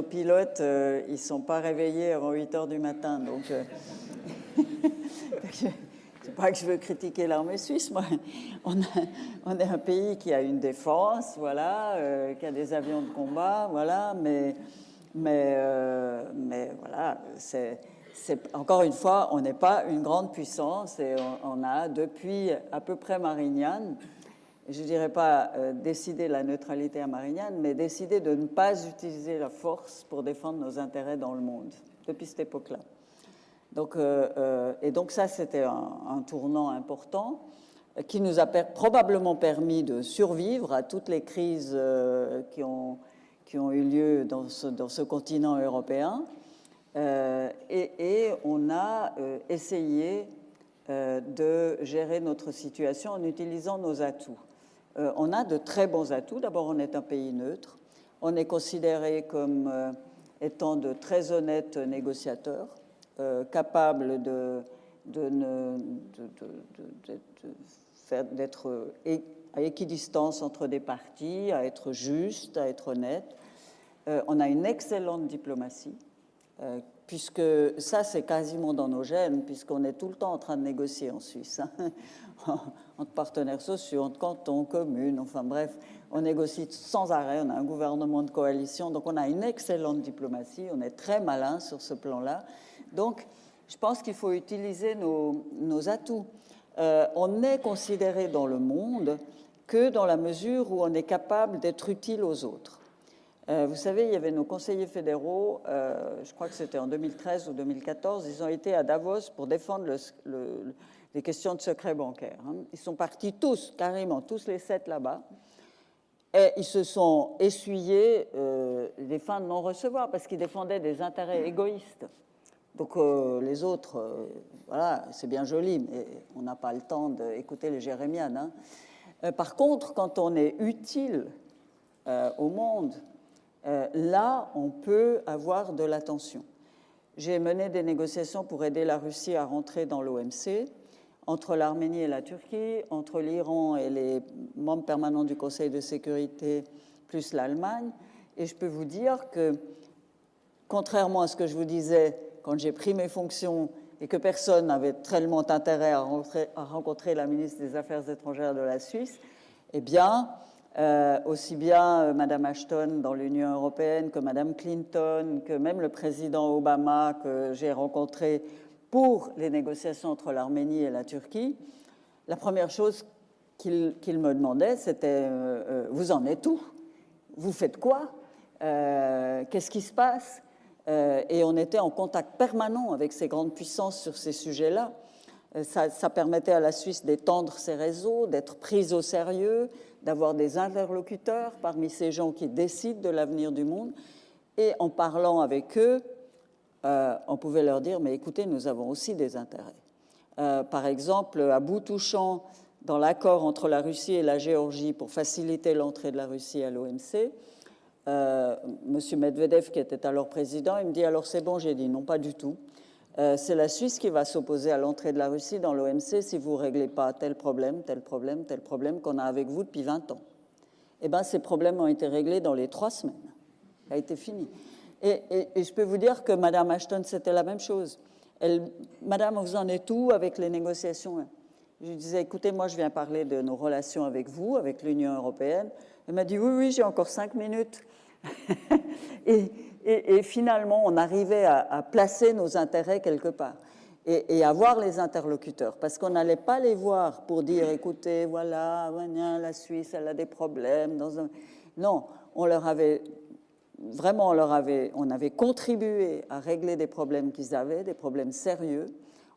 pilotes, ils ne sont pas réveillés avant 8 heures du matin. Donc, c'est pas que je veux critiquer l'armée suisse, moi. On est un pays qui a une défense, voilà, qui a des avions de combat, voilà, mais voilà, encore une fois, on n'est pas une grande puissance et on a depuis à peu près Marignane, je ne dirais pas décider la neutralité à Marignane, mais décider de ne pas utiliser la force pour défendre nos intérêts dans le monde, depuis cette époque-là. Donc, et donc ça, c'était un tournant important qui nous a probablement permis de survivre à toutes les crises qui ont eu lieu dans ce continent européen. Et on a essayé de gérer notre situation en utilisant nos atouts. On a de très bons atouts. D'abord, on est un pays neutre. On est considéré comme étant de très honnêtes négociateurs, capables d'être à équidistance entre des parties, à être juste, à être honnête. On a une excellente diplomatie, puisque ça, c'est quasiment dans nos gènes, puisqu'on est tout le temps en train de négocier en Suisse, hein, entre partenaires sociaux, entre cantons, communes, enfin bref, on négocie sans arrêt, on a un gouvernement de coalition, donc on a une excellente diplomatie, on est très malin sur ce plan-là. Donc, je pense qu'il faut utiliser nos atouts. On est considéré dans le monde que dans la mesure où on est capable d'être utile aux autres. Vous savez, il y avait nos conseillers fédéraux, je crois que c'était en 2013 ou 2014, ils ont été à Davos pour défendre les questions de secret bancaire. Hein. Ils sont partis tous, carrément, tous les 7 là-bas, et ils se sont essuyés des fins de non-recevoir parce qu'ils défendaient des intérêts égoïstes. Donc les autres, voilà, c'est bien joli, mais on n'a pas le temps d'écouter les jérémiades. Hein. Par contre, quand on est utile au monde, là, on peut avoir de l'attention. J'ai mené des négociations pour aider la Russie à rentrer dans l'OMC, entre l'Arménie et la Turquie, entre l'Iran et les membres permanents du Conseil de sécurité, plus l'Allemagne. Et je peux vous dire que, contrairement à ce que je vous disais quand j'ai pris mes fonctions et que personne n'avait tellement intérêt à rencontrer la ministre des Affaires étrangères de la Suisse, eh bien, aussi bien Mme Ashton dans l'Union européenne que Mme Clinton, que même le président Obama que j'ai rencontré pour les négociations entre l'Arménie et la Turquie, la première chose qu'il me demandait, c'était « Vous en êtes où ? vous faites quoi? Qu'est-ce qui se passe? Et on était en contact permanent avec ces grandes puissances sur ces sujets-là. Ça permettait à la Suisse d'étendre ses réseaux, d'être prise au sérieux, d'avoir des interlocuteurs parmi ces gens qui décident de l'avenir du monde. Et en parlant avec eux, on pouvait leur dire, mais écoutez, nous avons aussi des intérêts. Par exemple, à bout touchant, dans l'accord entre la Russie et la Géorgie pour faciliter l'entrée de la Russie à l'OMC, M. Medvedev, qui était alors président, il me dit, alors c'est bon, j'ai dit non, pas du tout. C'est la Suisse qui va s'opposer à l'entrée de la Russie dans l'OMC si vous ne réglez pas tel problème, tel problème, tel problème qu'on a avec vous depuis 20 ans. Eh bien, ces problèmes ont été réglés dans les 3 semaines. Ça a été fini. Et je peux vous dire que Mme Ashton, c'était la même chose. Madame, vous en êtes où avec les négociations? Je lui disais, écoutez, moi, je viens parler de nos relations avec vous, avec l'Union européenne. Elle m'a dit, oui, oui, j'ai encore 5 minutes. Et finalement, on arrivait à placer nos intérêts quelque part et à voir les interlocuteurs, parce qu'on n'allait pas les voir pour dire, écoutez, voilà, la Suisse, elle a des problèmes. Non, on avait contribué à régler des problèmes qu'ils avaient, des problèmes sérieux.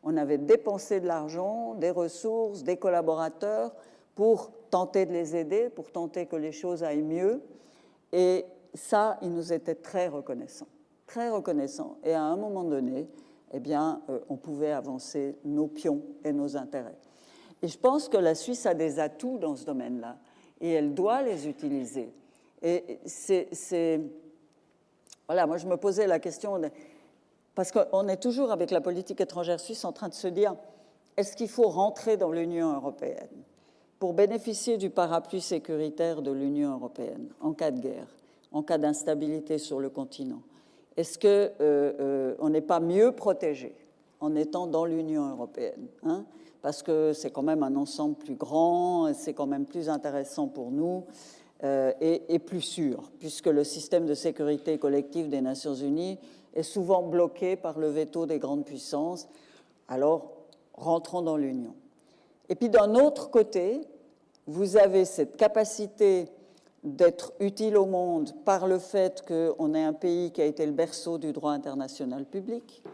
On avait dépensé de l'argent, des ressources, des collaborateurs pour tenter de les aider, pour tenter que les choses aillent mieux. Et ça, ils nous étaient très reconnaissants. Très reconnaissants. Et à un moment donné, eh bien, on pouvait avancer nos pions et nos intérêts. Et je pense que la Suisse a des atouts dans ce domaine-là. Et elle doit les utiliser. Et voilà, moi, je me posais la question... Parce qu'on est toujours, avec la politique étrangère suisse, en train de se dire, est-ce qu'il faut rentrer dans l'Union européenne pour bénéficier du parapluie sécuritaire de l'Union européenne en cas de guerre, en cas d'instabilité sur le continent? Est-ce qu'on n'est pas mieux protégé en étant dans l'Union européenne, hein? Parce que c'est quand même un ensemble plus grand, c'est quand même plus intéressant pour nous et plus sûr, puisque le système de sécurité collective des Nations Unies est souvent bloqué par le veto des grandes puissances. Alors, rentrons dans l'Union. Et puis, d'un autre côté, vous avez cette capacité d'être utile au monde par le fait qu'on est un pays qui a été le berceau du droit international public,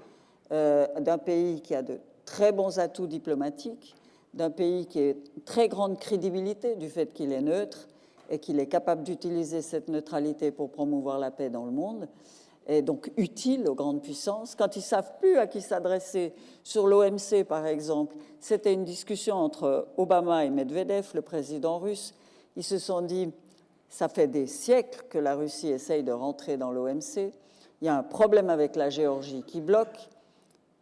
d'un pays qui a de très bons atouts diplomatiques, d'un pays qui a très grande crédibilité du fait qu'il est neutre et qu'il est capable d'utiliser cette neutralité pour promouvoir la paix dans le monde, et donc utile aux grandes puissances. Quand ils ne savent plus à qui s'adresser, sur l'OMC par exemple, c'était une discussion entre Obama et Medvedev, le président russe. Ils se sont dit, ça fait des siècles que la Russie essaye de rentrer dans l'OMC, il y a un problème avec la Géorgie qui bloque,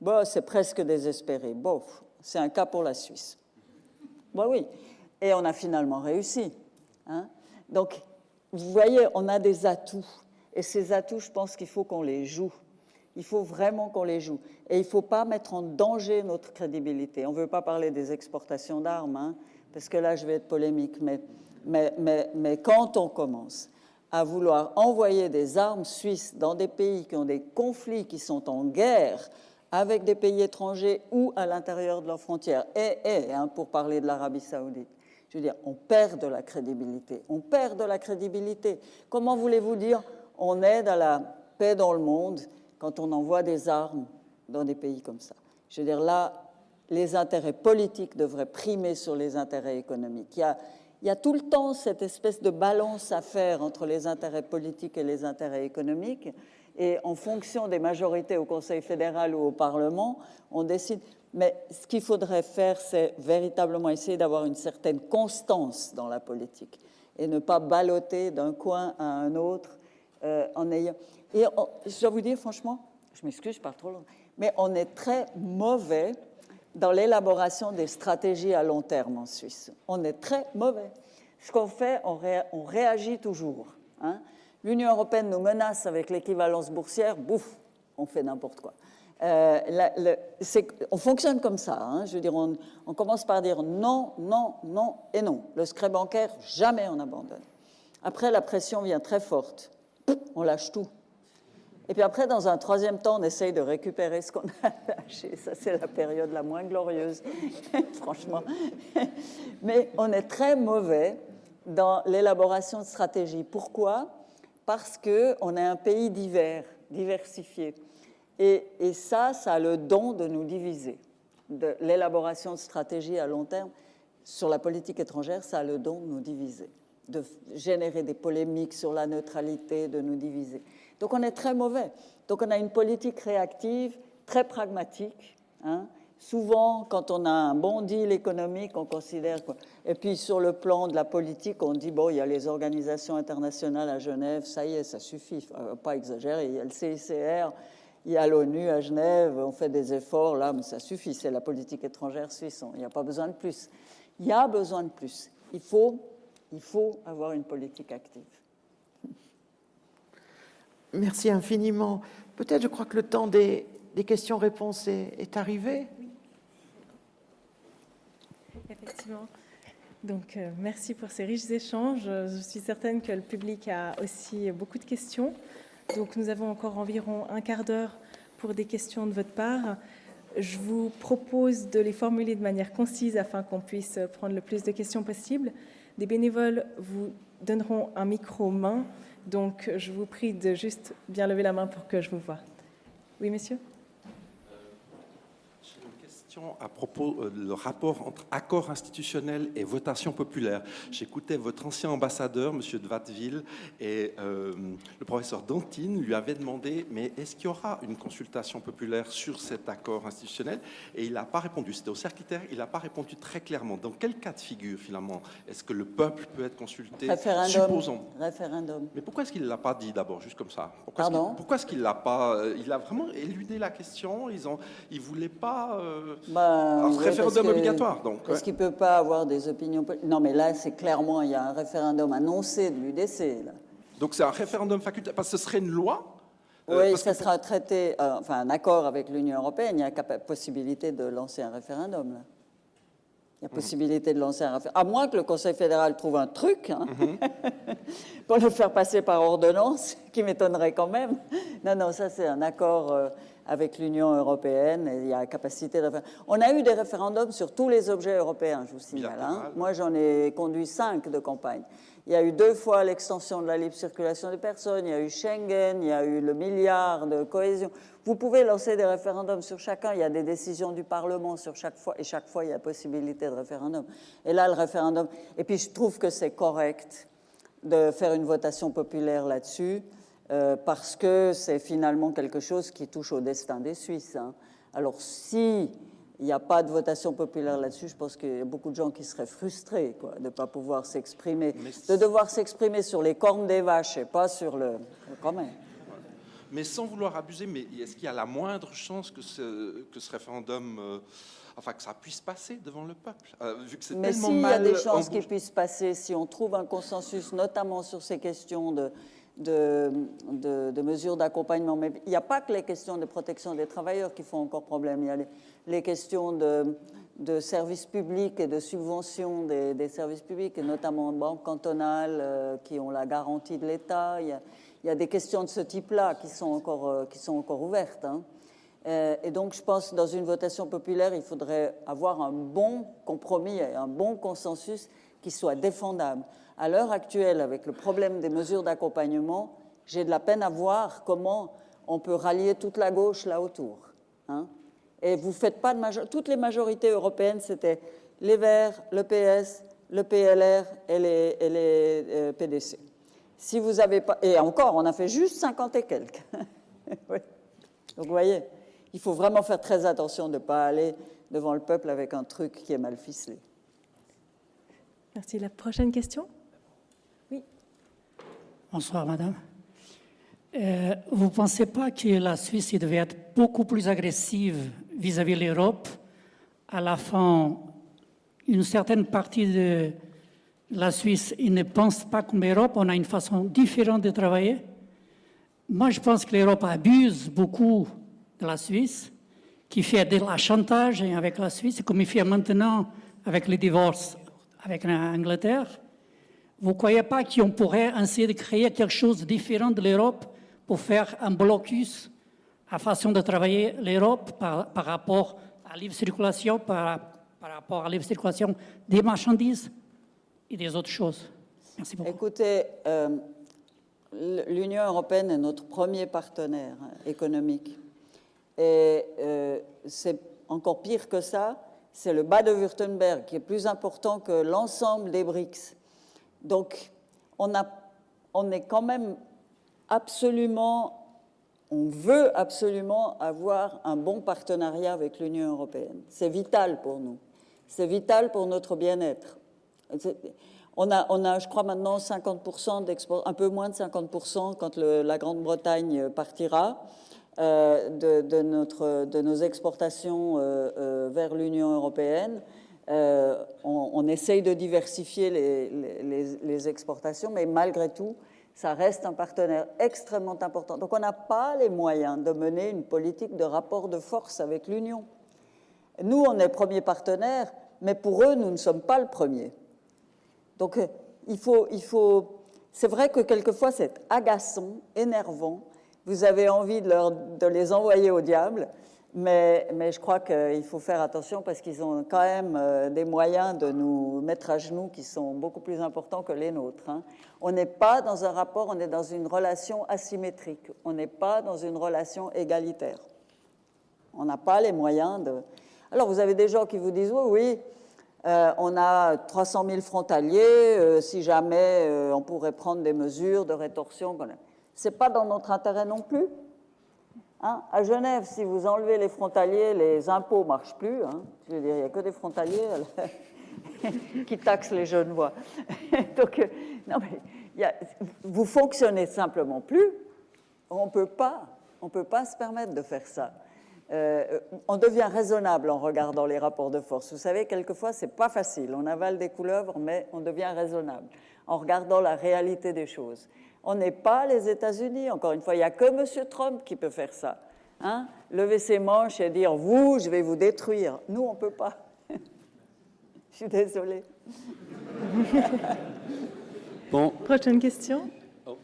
bon, c'est presque désespéré, bon, c'est un cas pour la Suisse. Bon, oui, et on a finalement réussi, hein? Donc, vous voyez, on a des atouts. Et ces atouts, je pense qu'il faut qu'on les joue. Il faut vraiment qu'on les joue. Et il ne faut pas mettre en danger notre crédibilité. On ne veut pas parler des exportations d'armes, hein, parce que là, je vais être polémique. Mais quand on commence à vouloir envoyer des armes suisses dans des pays qui ont des conflits, qui sont en guerre avec des pays étrangers ou à l'intérieur de leurs frontières, pour parler de l'Arabie saoudite, je veux dire, on perd de la crédibilité. On perd de la crédibilité. Comment voulez-vous dire on aide à la paix dans le monde quand on envoie des armes dans des pays comme ça? Je veux dire, là, les intérêts politiques devraient primer sur les intérêts économiques. Il y a tout le temps cette espèce de balance à faire entre les intérêts politiques et les intérêts économiques. Et en fonction des majorités au Conseil fédéral ou au Parlement, on décide. Mais ce qu'il faudrait faire, c'est véritablement essayer d'avoir une certaine constance dans la politique et ne pas balloter d'un coin à un autre en ayant... Et je dois vous dire, franchement, je m'excuse, je parle trop long, mais on est très mauvais dans l'élaboration des stratégies à long terme en Suisse. On est très mauvais. Ce qu'on fait, on réagit toujours, hein. L'Union européenne nous menace avec l'équivalence boursière, bouf, on fait n'importe quoi. On fonctionne comme ça, hein. Je veux dire, on commence par dire non, non, non et non. Le secret bancaire, jamais on abandonne. Après, la pression vient très forte. On lâche tout. Et puis après, dans un troisième temps, on essaye de récupérer ce qu'on a lâché. Ça, c'est la période la moins glorieuse, franchement. Mais on est très mauvais dans l'élaboration de stratégies. Pourquoi ? parce qu'on est un pays divers, diversifié. Et ça a le don de nous diviser. De l'élaboration de stratégies à long terme sur la politique étrangère, ça a le don de nous diviser, de générer des polémiques sur la neutralité, de nous diviser. Donc on est très mauvais. Donc on a une politique réactive, très pragmatique. Souvent, quand on a un bon deal économique, on considère quoi. Et puis sur le plan de la politique, on dit bon, il y a les organisations internationales à Genève, ça y est, ça suffit, faut pas exagérer. Il y a le CICR, il y a l'ONU à Genève, on fait des efforts là, mais ça suffit. C'est la politique étrangère suisse. Il n'y a pas besoin de plus. Il y a besoin de plus. Il faut avoir une politique active. Merci infiniment. Peut-être, je crois que le temps des questions-réponses est arrivé. Effectivement. Donc, merci pour ces riches échanges. Je suis certaine que le public a aussi beaucoup de questions. Donc, nous avons encore environ un quart d'heure pour des questions de votre part. Je vous propose de les formuler de manière concise afin qu'on puisse prendre le plus de questions possible. Des bénévoles vous donneront un micro-main. Donc, je vous prie de juste bien lever la main pour que je vous voie. Oui, monsieur ? J'ai une question à propos du rapport entre accord institutionnel et votation populaire. J'écoutais votre ancien ambassadeur, M. de Watteville, et le professeur Dantine lui avait demandé « Mais est-ce qu'il y aura une consultation populaire sur cet accord institutionnel ?» Et il n'a pas répondu. C'était au cercle littéraire, il n'a pas répondu très clairement. Dans quel cas de figure, finalement, est-ce que le peuple peut être consulté? Supposons. Référendum. Mais pourquoi est-ce qu'il ne l'a pas dit d'abord, juste comme ça? Pourquoi est-ce qu'il ne l'a pas... Il a vraiment éludé la question, il ne voulait pas... un référendum obligatoire, donc. Est-ce qu'il ne peut pas avoir des opinions... Non, mais là, c'est clairement, il y a un référendum annoncé de l'UDC, là. Donc c'est un référendum facultatif, parce que ce serait une loi? Oui, ça sera un traité, enfin un accord avec l'Union européenne, il y a possibilité de lancer un référendum, là. Il y a possibilité de lancer un référendum. À moins que le Conseil fédéral trouve un truc pour le faire passer par ordonnance, qui m'étonnerait quand même. Non, ça c'est un accord avec l'Union européenne et il y a capacité de référendum. On a eu des référendums sur tous les objets européens, je vous signale. Moi, j'en ai conduit 5 de campagne. Il y a eu 2 fois l'extension de la libre circulation des personnes, il y a eu Schengen, il y a eu le milliard de cohésion. Vous pouvez lancer des référendums sur chacun, il y a des décisions du Parlement sur chaque fois, et chaque fois, il y a possibilité de référendum. Et là, le référendum... Et puis, je trouve que c'est correct de faire une votation populaire là-dessus, parce que c'est finalement quelque chose qui touche au destin des Suisses. Alors, si... il n'y a pas de votation populaire là-dessus, je pense qu'il y a beaucoup de gens qui seraient frustrés de ne pas pouvoir s'exprimer, de devoir s'exprimer sur les cornes des vaches et pas sur le... Quand même. Mais sans vouloir abuser, mais est-ce qu'il y a la moindre chance que ce référendum... enfin, que ça puisse passer devant le peuple, vu que c'est tellement mal... Mais s'il y a des chances qu'il puisse passer, si on trouve un consensus, notamment sur ces questions de mesures d'accompagnement. Mais il n'y a pas que les questions de protection des travailleurs qui font encore problème. Il y a les questions de services publics et de subventions des services publics, et notamment de banques cantonales qui ont la garantie de l'État. Il y a des questions de ce type-là qui sont encore ouvertes. Et donc, je pense que dans une votation populaire, il faudrait avoir un bon compromis et un bon consensus qui soit défendable. À l'heure actuelle, avec le problème des mesures d'accompagnement, j'ai de la peine à voir comment on peut rallier toute la gauche là autour. Et vous faites pas de toutes les majorités européennes, c'était les Verts, le PS, le PLR et les PDC. Si vous avez pas... Et encore, on a fait juste 50 et quelques. Oui. Donc, vous voyez, il faut vraiment faire très attention de ne pas aller devant le peuple avec un truc qui est mal ficelé. Merci. La prochaine question ? Oui. Bonsoir, madame. Vous ne pensez pas que la Suisse devait être beaucoup plus agressive vis-à-vis de l'Europe? À la fin, une certaine partie de la Suisse ne pense pas comme l'Europe. On a une façon différente de travailler. Moi, je pense que l'Europe abuse beaucoup de la Suisse, qui fait de la chantage avec la Suisse, comme il fait maintenant avec le divorce avec l'Angleterre. Vous ne croyez pas qu'on pourrait essayer de créer quelque chose de différent de l'Europe pour faire un blocus à la façon de travailler l'Europe par rapport à la libre circulation, par rapport à la libre circulation des marchandises et des autres choses? Merci beaucoup. Écoutez, l'Union européenne est notre premier partenaire économique. Et c'est encore pire que ça, c'est le Bade-Württemberg qui est plus important que l'ensemble des BRICS. Donc, on est quand même absolument, on veut absolument avoir un bon partenariat avec l'Union européenne. C'est vital pour nous. C'est vital pour notre bien-être. On a, je crois, maintenant 50% d'export, un peu moins de 50% quand la Grande-Bretagne partira de nos exportations vers l'Union européenne. On essaye de diversifier les exportations, mais malgré tout, ça reste un partenaire extrêmement important. Donc on n'a pas les moyens de mener une politique de rapport de force avec l'Union. Nous, on est premier partenaire, mais pour eux, nous ne sommes pas le premier. Donc, c'est vrai que quelquefois, c'est agaçant, énervant. Vous avez envie de les envoyer au diable, mais je crois qu'il faut faire attention parce qu'ils ont quand même des moyens de nous mettre à genoux qui sont beaucoup plus importants que les nôtres. Hein. On n'est pas dans un rapport, on est dans une relation asymétrique. On n'est pas dans une relation égalitaire. On n'a pas les moyens de... Alors, vous avez des gens qui vous disent, oui, on a 300 000 frontaliers, si jamais on pourrait prendre des mesures de rétorsion. Ce n'est pas dans notre intérêt non plus. Hein? À Genève, si vous enlevez les frontaliers, les impôts ne marchent plus. Hein? Je veux dire, il n'y a que des frontaliers qui taxent les Genevois. Donc, non, mais vous fonctionnez simplement plus. On ne peut pas se permettre de faire ça. On devient raisonnable en regardant les rapports de force. Vous savez, quelquefois, ce n'est pas facile. On avale des couleuvres, mais on devient raisonnable en regardant la réalité des choses. On n'est pas les États-Unis. Encore une fois, il n'y a que M. Trump qui peut faire ça. Hein? Lever ses manches et dire « vous, je vais vous détruire ». Nous, on ne peut pas. Je suis désolée. Bon. Prochaine question. Oh.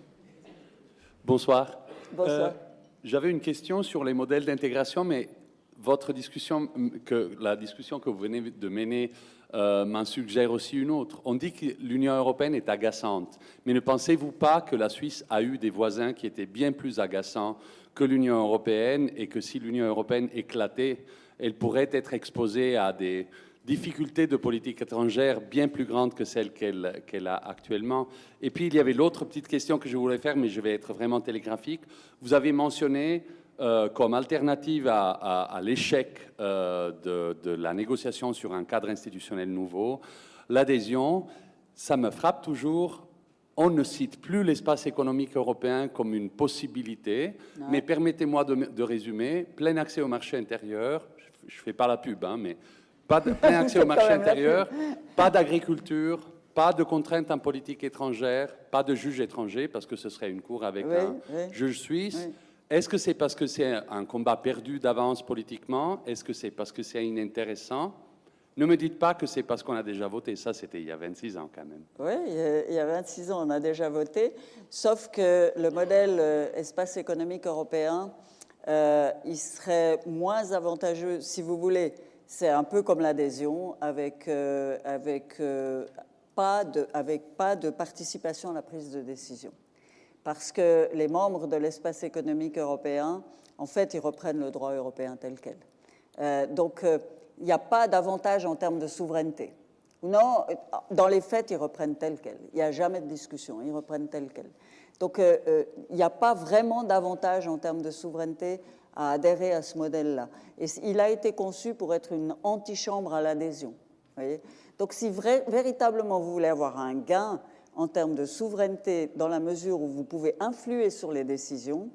Bonsoir. Bonsoir. J'avais une question sur les modèles d'intégration, mais la discussion que vous venez de mener m'en suggère aussi une autre. On dit que l'Union européenne est agaçante, mais ne pensez-vous pas que la Suisse a eu des voisins qui étaient bien plus agaçants que l'Union européenne et que si l'Union européenne éclatait, elle pourrait être exposée à des difficultés de politique étrangère bien plus grandes que celles qu'elle a actuellement. Et puis, il y avait l'autre petite question que je voulais faire, mais je vais être vraiment télégraphique. Vous avez mentionné comme alternative à l'échec de la négociation sur un cadre institutionnel nouveau, l'adhésion. Ça me frappe toujours. On ne cite plus l'espace économique européen comme une possibilité, non. Mais permettez-moi de résumer. Plein accès au marché intérieur, je ne fais pas la pub, hein, mais plein accès au marché intérieur, pas d'agriculture, pas de contraintes en politique étrangère, pas de juge étranger, parce que ce serait une cour avec un juge suisse. Oui. Est-ce que c'est parce que c'est un combat perdu d'avance politiquement? Est-ce que c'est parce que c'est inintéressant? Ne me dites pas que c'est parce qu'on a déjà voté. Ça, c'était il y a 26 ans quand même. Oui, il y a 26 ans, on a déjà voté, sauf que le modèle espace économique européen, il serait moins avantageux, si vous voulez. C'est un peu comme l'adhésion, avec pas de participation à la prise de décision. Parce que les membres de l'espace économique européen, en fait, ils reprennent le droit européen tel quel. Donc, il n'y a pas d'avantage en termes de souveraineté. Non, dans les faits, ils reprennent tel quel. Il n'y a jamais de discussion, ils reprennent tel quel. Donc, il n'y a pas vraiment d'avantage en termes de souveraineté à adhérer à ce modèle-là. Et il a été conçu pour être une antichambre à l'adhésion. Donc, si véritablement vous voulez avoir un gain en termes de souveraineté, dans la mesure où vous pouvez influer sur les décisions,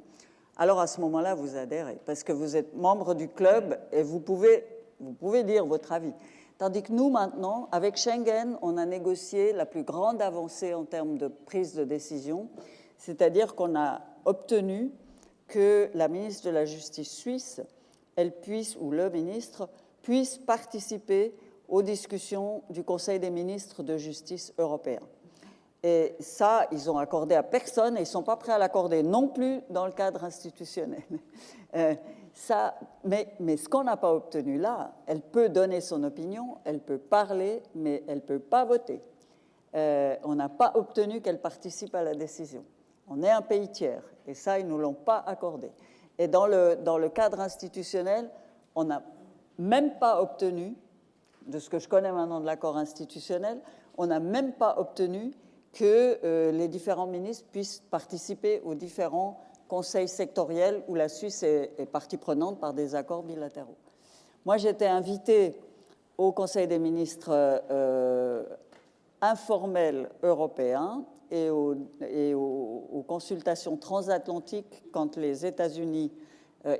alors à ce moment-là, vous adhérez, parce que vous êtes membre du club et vous pouvez dire votre avis. Tandis que nous, maintenant, avec Schengen, on a négocié la plus grande avancée en termes de prise de décision, c'est-à-dire qu'on a obtenu que la ministre de la Justice suisse, elle puisse, ou le ministre, puisse participer aux discussions du Conseil des ministres de justice européen. Et ça, ils ont accordé à personne et ils ne sont pas prêts à l'accorder non plus dans le cadre institutionnel. Mais ce qu'on n'a pas obtenu là, elle peut donner son opinion, elle peut parler, mais elle ne peut pas voter. On n'a pas obtenu qu'elle participe à la décision. On est un pays tiers, et ça, ils ne nous l'ont pas accordé. Et dans le cadre institutionnel, on n'a même pas obtenu, de ce que je connais maintenant de l'accord institutionnel, on n'a même pas obtenu que les différents ministres puissent participer aux différents conseils sectoriels où la Suisse est partie prenante par des accords bilatéraux. Moi, j'étais invitée au Conseil des ministres informel européen et aux consultations transatlantiques quand les États-Unis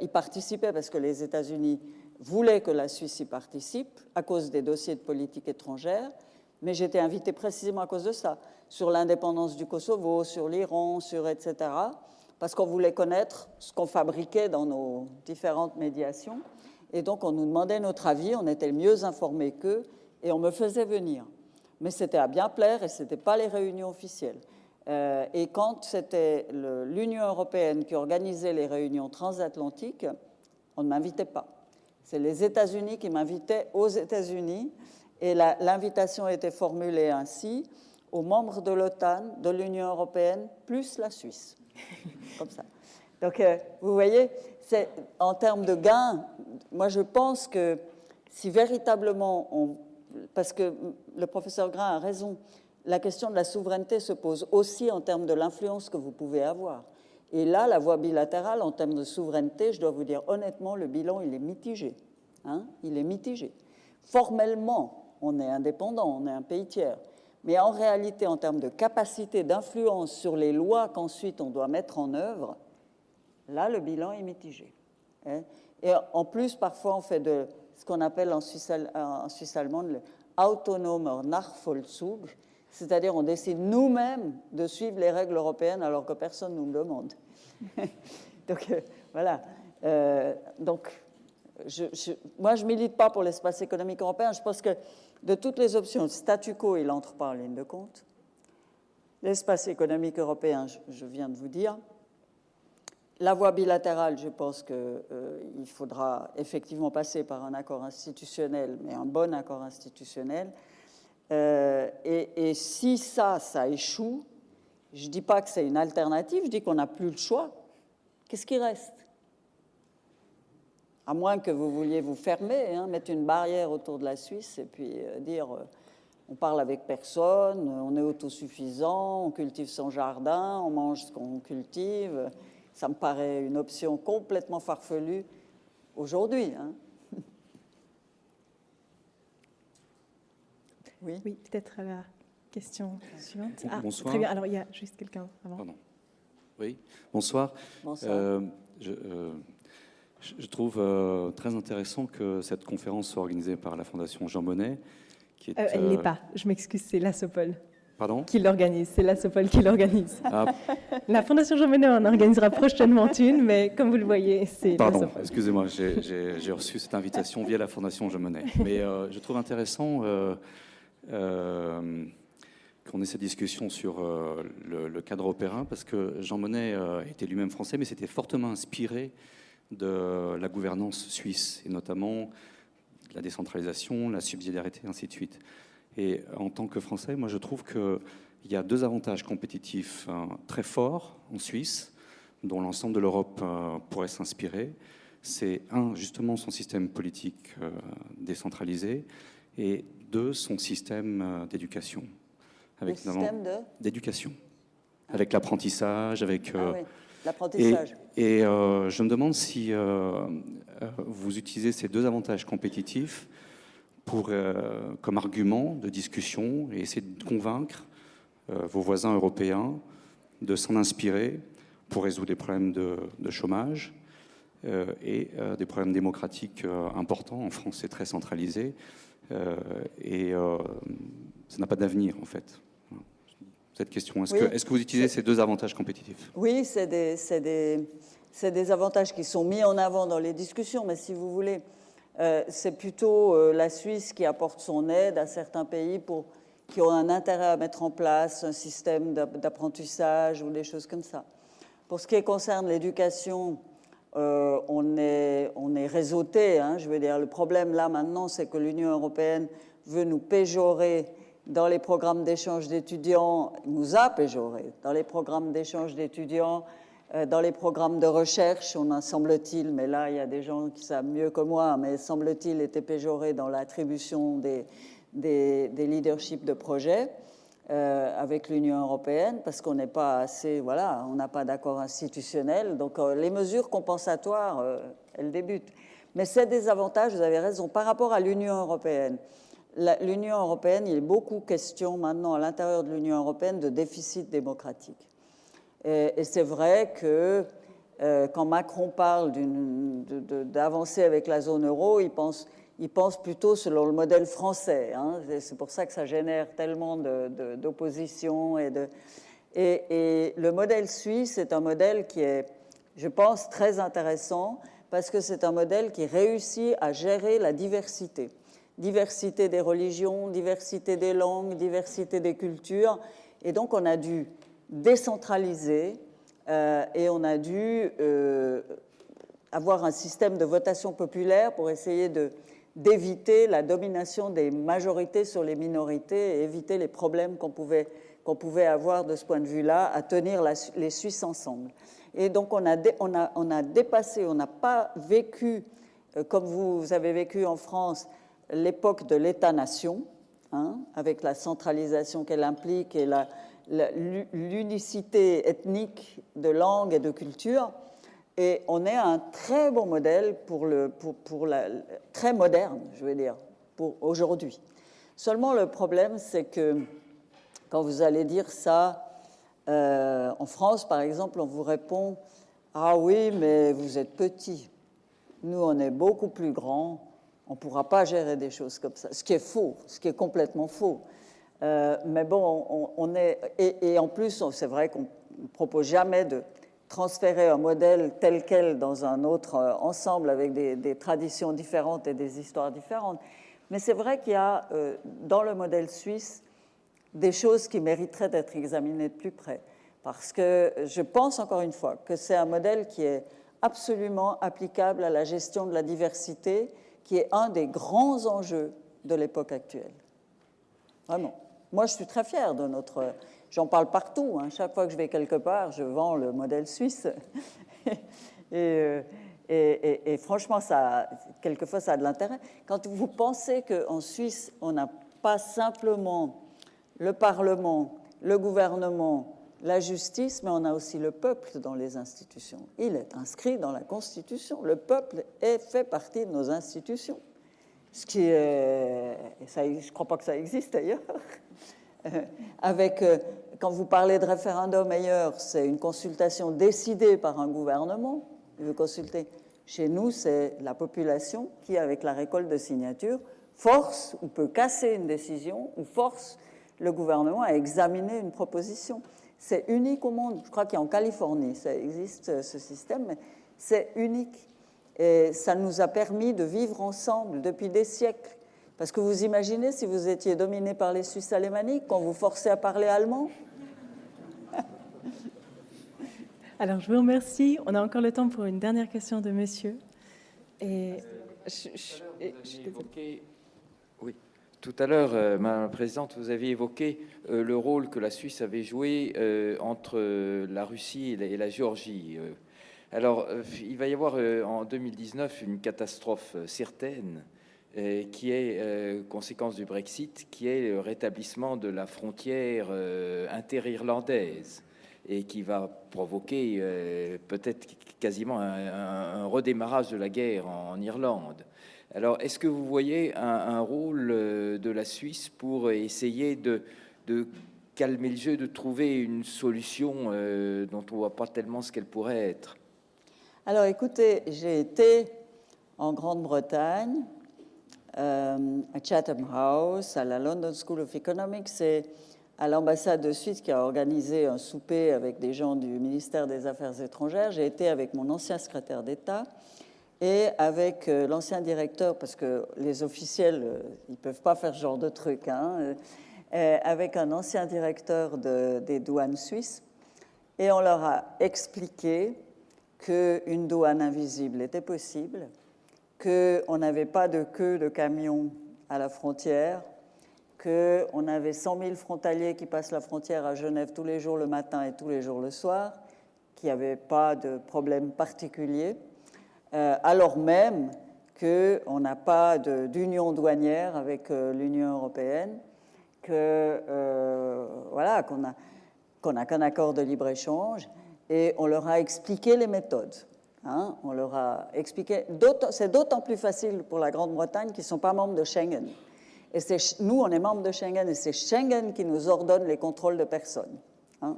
y participaient, parce que les États-Unis voulaient que la Suisse y participe à cause des dossiers de politique étrangère, mais j'étais invitée précisément à cause de ça, sur l'indépendance du Kosovo, sur l'Iran, sur etc., parce qu'on voulait connaître ce qu'on fabriquait dans nos différentes médiations, et donc on nous demandait notre avis, on était mieux informés qu'eux, et on me faisait venir. Mais c'était à bien plaire et ce n'était pas les réunions officielles. Et quand c'était l'Union européenne qui organisait les réunions transatlantiques, on ne m'invitait pas. C'est les États-Unis qui m'invitaient aux États-Unis, et l'invitation était formulée ainsi: aux membres de l'OTAN, de l'Union européenne, plus la Suisse. Comme ça. Donc, vous voyez, en termes de gains, moi je pense que si véritablement parce que le professeur Grain a raison, la question de la souveraineté se pose aussi en termes de l'influence que vous pouvez avoir. Et là, la voie bilatérale, en termes de souveraineté, je dois vous dire honnêtement, le bilan, il est mitigé. Hein, il est mitigé. Formellement, on est indépendant, on est un pays tiers. Mais en réalité, en termes de capacité d'influence sur les lois qu'ensuite on doit mettre en œuvre, là, le bilan est mitigé. Hein. Et en plus, parfois, on fait de ce qu'on appelle en Suisse allemande le autonomer Nachvollzug, c'est-à-dire on décide nous-mêmes de suivre les règles européennes alors que personne ne nous le demande. Donc, voilà. Donc, moi, je ne milite pas pour l'espace économique européen. Je pense que de toutes les options, le statu quo, il n'entre pas en ligne de compte. L'espace économique européen, je viens de vous dire. La voie bilatérale, je pense qu'il faudra effectivement passer par un accord institutionnel, mais un bon accord institutionnel. Et si ça échoue, je ne dis pas que c'est une alternative, je dis qu'on n'a plus le choix. Qu'est-ce qui reste? À moins que vous vouliez vous fermer, hein, mettre une barrière autour de la Suisse et puis dire on parle avec personne, on est autosuffisant, on cultive son jardin, on mange ce qu'on cultive. Ça me paraît une option complètement farfelue aujourd'hui. Hein. Oui, peut-être la question suivante. Bonsoir. Très bien, alors il y a juste quelqu'un avant. Pardon. Oui, bonsoir. Bonsoir. Je trouve très intéressant que cette conférence soit organisée par la Fondation Jean Monnet. Elle ne l'est pas, je m'excuse, c'est l'ASOPOL. Pardon ? Qui l'organise, c'est l'ASOPOL qui l'organise. Ah. La Fondation Jean Monnet en organisera prochainement une, mais comme vous le voyez, c'est Pardon, l'ASOPOL. excusez-moi, j'ai reçu cette invitation via la Fondation Jean Monnet. Mais je trouve intéressant qu'on ait cette discussion sur le cadre européen, parce que Jean Monnet était lui-même français, mais s'était fortement inspiré de la gouvernance suisse, et notamment la décentralisation, la subsidiarité, ainsi de suite. Et en tant que Français, moi je trouve qu'il y a deux avantages compétitifs très forts en Suisse, dont l'ensemble de l'Europe pourrait s'inspirer. C'est un, justement, son système politique décentralisé, et deux, son système d'éducation. Le système d'éducation, avec l'apprentissage, avec... oui. L'apprentissage. Et je me demande si vous utilisez ces deux avantages compétitifs comme argument de discussion et essayer de convaincre vos voisins européens de s'en inspirer pour résoudre des problèmes de chômage et des problèmes démocratiques importants. En France, c'est très centralisé et ça n'a pas d'avenir, en fait. Cette question. Est-ce que vous utilisez ces deux avantages compétitifs? Oui, c'est des avantages qui sont mis en avant dans les discussions, mais si vous voulez, c'est plutôt la Suisse qui apporte son aide à certains pays qui ont un intérêt à mettre en place un système d'apprentissage ou des choses comme ça. Pour ce qui concerne l'éducation, on est réseauté. Hein, je veux dire, le problème là maintenant, c'est que l'Union européenne veut nous péjorer Dans les programmes d'échange d'étudiants, il nous a péjoré. Dans les programmes d'échange d'étudiants, dans les programmes de recherche, on a, semble-t-il, mais là, il y a des gens qui savent mieux que moi, mais semble-t-il, été péjoré dans l'attribution des leaderships de projets avec l'Union européenne, parce qu'on n'est pas assez, voilà, on n'a pas d'accord institutionnel. Donc, les mesures compensatoires, elles débutent. Mais c'est des avantages, vous avez raison, par rapport à l'Union européenne. L'Union européenne, il est beaucoup question maintenant à l'intérieur de l'Union européenne de déficit démocratique. Et c'est vrai que quand Macron parle d'avancer avec la zone euro, il pense plutôt selon le modèle français. Hein. C'est pour ça que ça génère tellement d'opposition. Et le modèle suisse est un modèle qui est, je pense, très intéressant parce que c'est un modèle qui réussit à gérer la diversité. Diversité des religions, diversité des langues, diversité des cultures. Et donc, on a dû décentraliser et on a dû avoir un système de votation populaire pour essayer d'éviter la domination des majorités sur les minorités et éviter les problèmes qu'on pouvait avoir de ce point de vue-là à tenir les Suisses ensemble. Et donc, on a dépassé, on n'a pas vécu, comme vous avez vécu en France, l'époque de l'État-nation, hein, avec la centralisation qu'elle implique et l'unicité ethnique de langue et de culture. Et on est un très bon modèle très moderne, je veux dire, pour aujourd'hui. Seulement, le problème, c'est que quand vous allez dire ça, en France, par exemple, on vous répond « Ah oui, mais vous êtes petit. Nous, on est beaucoup plus grands. On ne pourra pas gérer des choses comme ça. » Ce qui est faux, ce qui est complètement faux. Mais bon, on est... Et en plus, c'est vrai qu'on ne propose jamais de transférer un modèle tel quel dans un autre ensemble avec des traditions différentes et des histoires différentes. Mais c'est vrai qu'il y a dans le modèle suisse des choses qui mériteraient d'être examinées de plus près. Parce que je pense, encore une fois, que c'est un modèle qui est absolument applicable à la gestion de la diversité, qui est un des grands enjeux de l'époque actuelle. Vraiment. Moi, je suis très fière de notre... J'en parle partout. Hein. Chaque fois que je vais quelque part, je vends le modèle suisse. et franchement, quelquefois, ça a de l'intérêt. Quand vous pensez qu'en Suisse, on n'a pas simplement le Parlement, le gouvernement, la justice, mais on a aussi le peuple dans les institutions. Il est inscrit dans la Constitution. Le peuple fait partie de nos institutions. Ce qui est... je ne crois pas que ça existe ailleurs. Quand vous parlez de référendum ailleurs, c'est une consultation décidée par un gouvernement. Il veut consulter. Chez nous, c'est la population qui, avec la récolte de signatures, force ou peut casser une décision ou force le gouvernement à examiner une proposition. C'est unique au monde. Je crois qu'en Californie, ça existe ce système, mais c'est unique. Et ça nous a permis de vivre ensemble depuis des siècles. Parce que vous imaginez si vous étiez dominé par les Suisses alémaniques, qu'on vous forçait à parler allemand? Alors, je vous remercie. On a encore le temps pour une dernière question de monsieur. Oui. Tout à l'heure, Madame la Présidente, vous aviez évoqué le rôle que la Suisse avait joué entre la Russie et la Géorgie. Alors, il va y avoir en 2019 une catastrophe certaine qui est conséquence du Brexit, qui est le rétablissement de la frontière inter-irlandaise et qui va provoquer peut-être quasiment un redémarrage de la guerre en Irlande. Alors, est-ce que vous voyez un rôle de la Suisse pour essayer de calmer le jeu, de trouver une solution dont on ne voit pas tellement ce qu'elle pourrait être? Alors, écoutez, j'ai été en Grande-Bretagne, à Chatham House, à la London School of Economics, c'est à l'ambassade de Suisse qui a organisé un souper avec des gens du ministère des Affaires étrangères. J'ai été avec mon ancien secrétaire d'État et avec l'ancien directeur, parce que les officiels, ils ne peuvent pas faire ce genre de truc, hein, avec un ancien directeur des douanes suisses. Et on leur a expliqué qu'une douane invisible était possible, qu'on n'avait pas de queue de camion à la frontière, qu'on avait 100 000 frontaliers qui passent la frontière à Genève tous les jours le matin et tous les jours le soir, qu'il n'y avait pas de problème particulier, alors même qu'on n'a pas d'union douanière avec l'Union européenne, voilà, qu'on n'a qu'un accord de libre-échange, et on leur a expliqué les méthodes. Hein, on leur a expliqué. C'est d'autant plus facile pour la Grande-Bretagne qu'ils ne sont pas membres de Schengen. Et nous, on est membres de Schengen, et c'est Schengen qui nous ordonne les contrôles de personnes. Hein.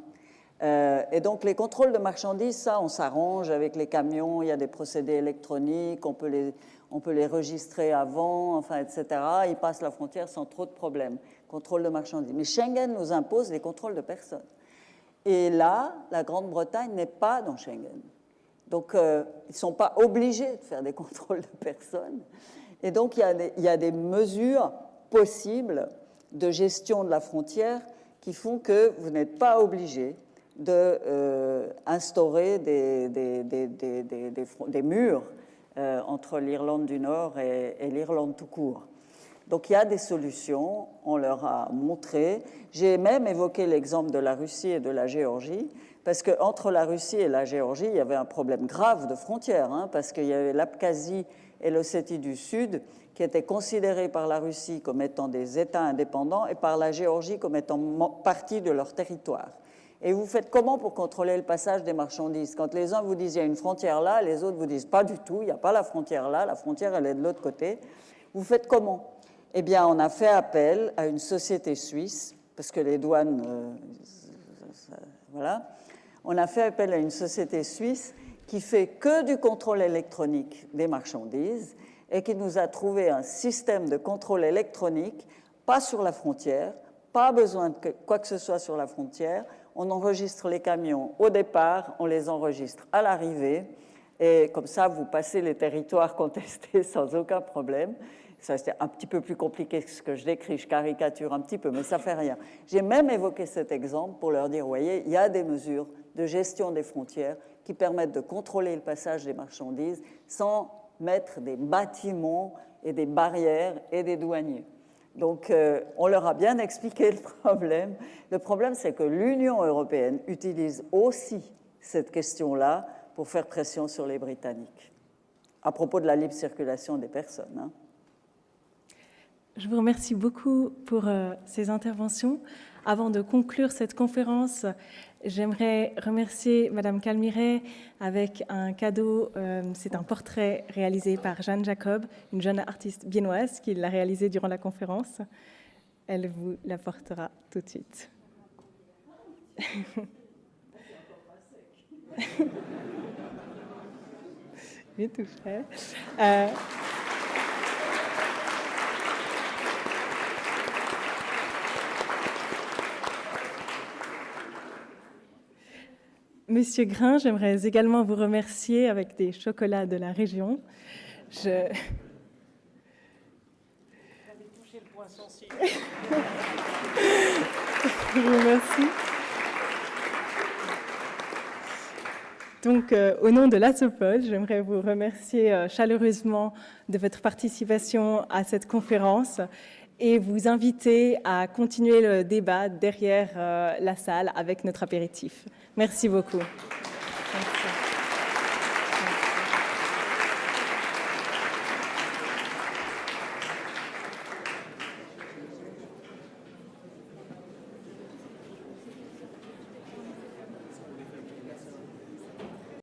Et donc, les contrôles de marchandises, ça, on s'arrange avec les camions, il y a des procédés électroniques, on peut les registrer avant, enfin, etc. Ils passent la frontière sans trop de problèmes. Contrôle de marchandises. Mais Schengen nous impose les contrôles de personnes. Et là, la Grande-Bretagne n'est pas dans Schengen. Donc, ils ne sont pas obligés de faire des contrôles de personnes. Et donc, il y a des mesures possibles de gestion de la frontière qui font que vous n'êtes pas obligé d'instaurer des murs entre l'Irlande du Nord et l'Irlande tout court. Donc, il y a des solutions, on leur a montré. J'ai même évoqué l'exemple de la Russie et de la Géorgie, parce qu'entre la Russie et la Géorgie, il y avait un problème grave de frontière, hein, parce qu'il y avait l'Abkhazie et l'Ossétie du Sud qui étaient considérés par la Russie comme étant des États indépendants et par la Géorgie comme étant partie de leur territoire. Et vous faites comment pour contrôler le passage des marchandises? Quand les uns vous disent il y a une frontière là, les autres vous disent pas du tout, il n'y a pas la frontière là, la frontière elle est de l'autre côté. Vous faites comment? Eh bien, on a fait appel à une société suisse, parce que les douanes, voilà. On a fait appel à une société suisse qui fait que du contrôle électronique des marchandises et qui nous a trouvé un système de contrôle électronique, pas sur la frontière, pas besoin de quoi que ce soit sur la frontière. On enregistre les camions au départ, on les enregistre à l'arrivée, et comme ça, vous passez les territoires contestés sans aucun problème. Ça, c'est un petit peu plus compliqué que ce que je décris, je caricature un petit peu, mais ça ne fait rien. J'ai même évoqué cet exemple pour leur dire, vous voyez, il y a des mesures de gestion des frontières qui permettent de contrôler le passage des marchandises sans mettre des bâtiments et des barrières et des douaniers. Donc, on leur a bien expliqué le problème. Le problème, c'est que l'Union européenne utilise aussi cette question-là pour faire pression sur les Britanniques, à propos de la libre circulation des personnes. Hein. Je vous remercie beaucoup pour ces interventions. Avant de conclure cette conférence, j'aimerais remercier Madame Calmiret avec un cadeau. C'est un portrait réalisé par Jeanne Jacob, une jeune artiste viennoise qui l'a réalisé durant la conférence. Elle vous l'apportera tout de suite. J'ai tout fait. Monsieur Grain, j'aimerais également vous remercier avec des chocolats de la région. Je vous remercie. Donc, au nom de l'Assopol, j'aimerais vous remercier chaleureusement de votre participation à cette conférence et vous inviter à continuer le débat derrière la salle avec notre apéritif. Merci beaucoup.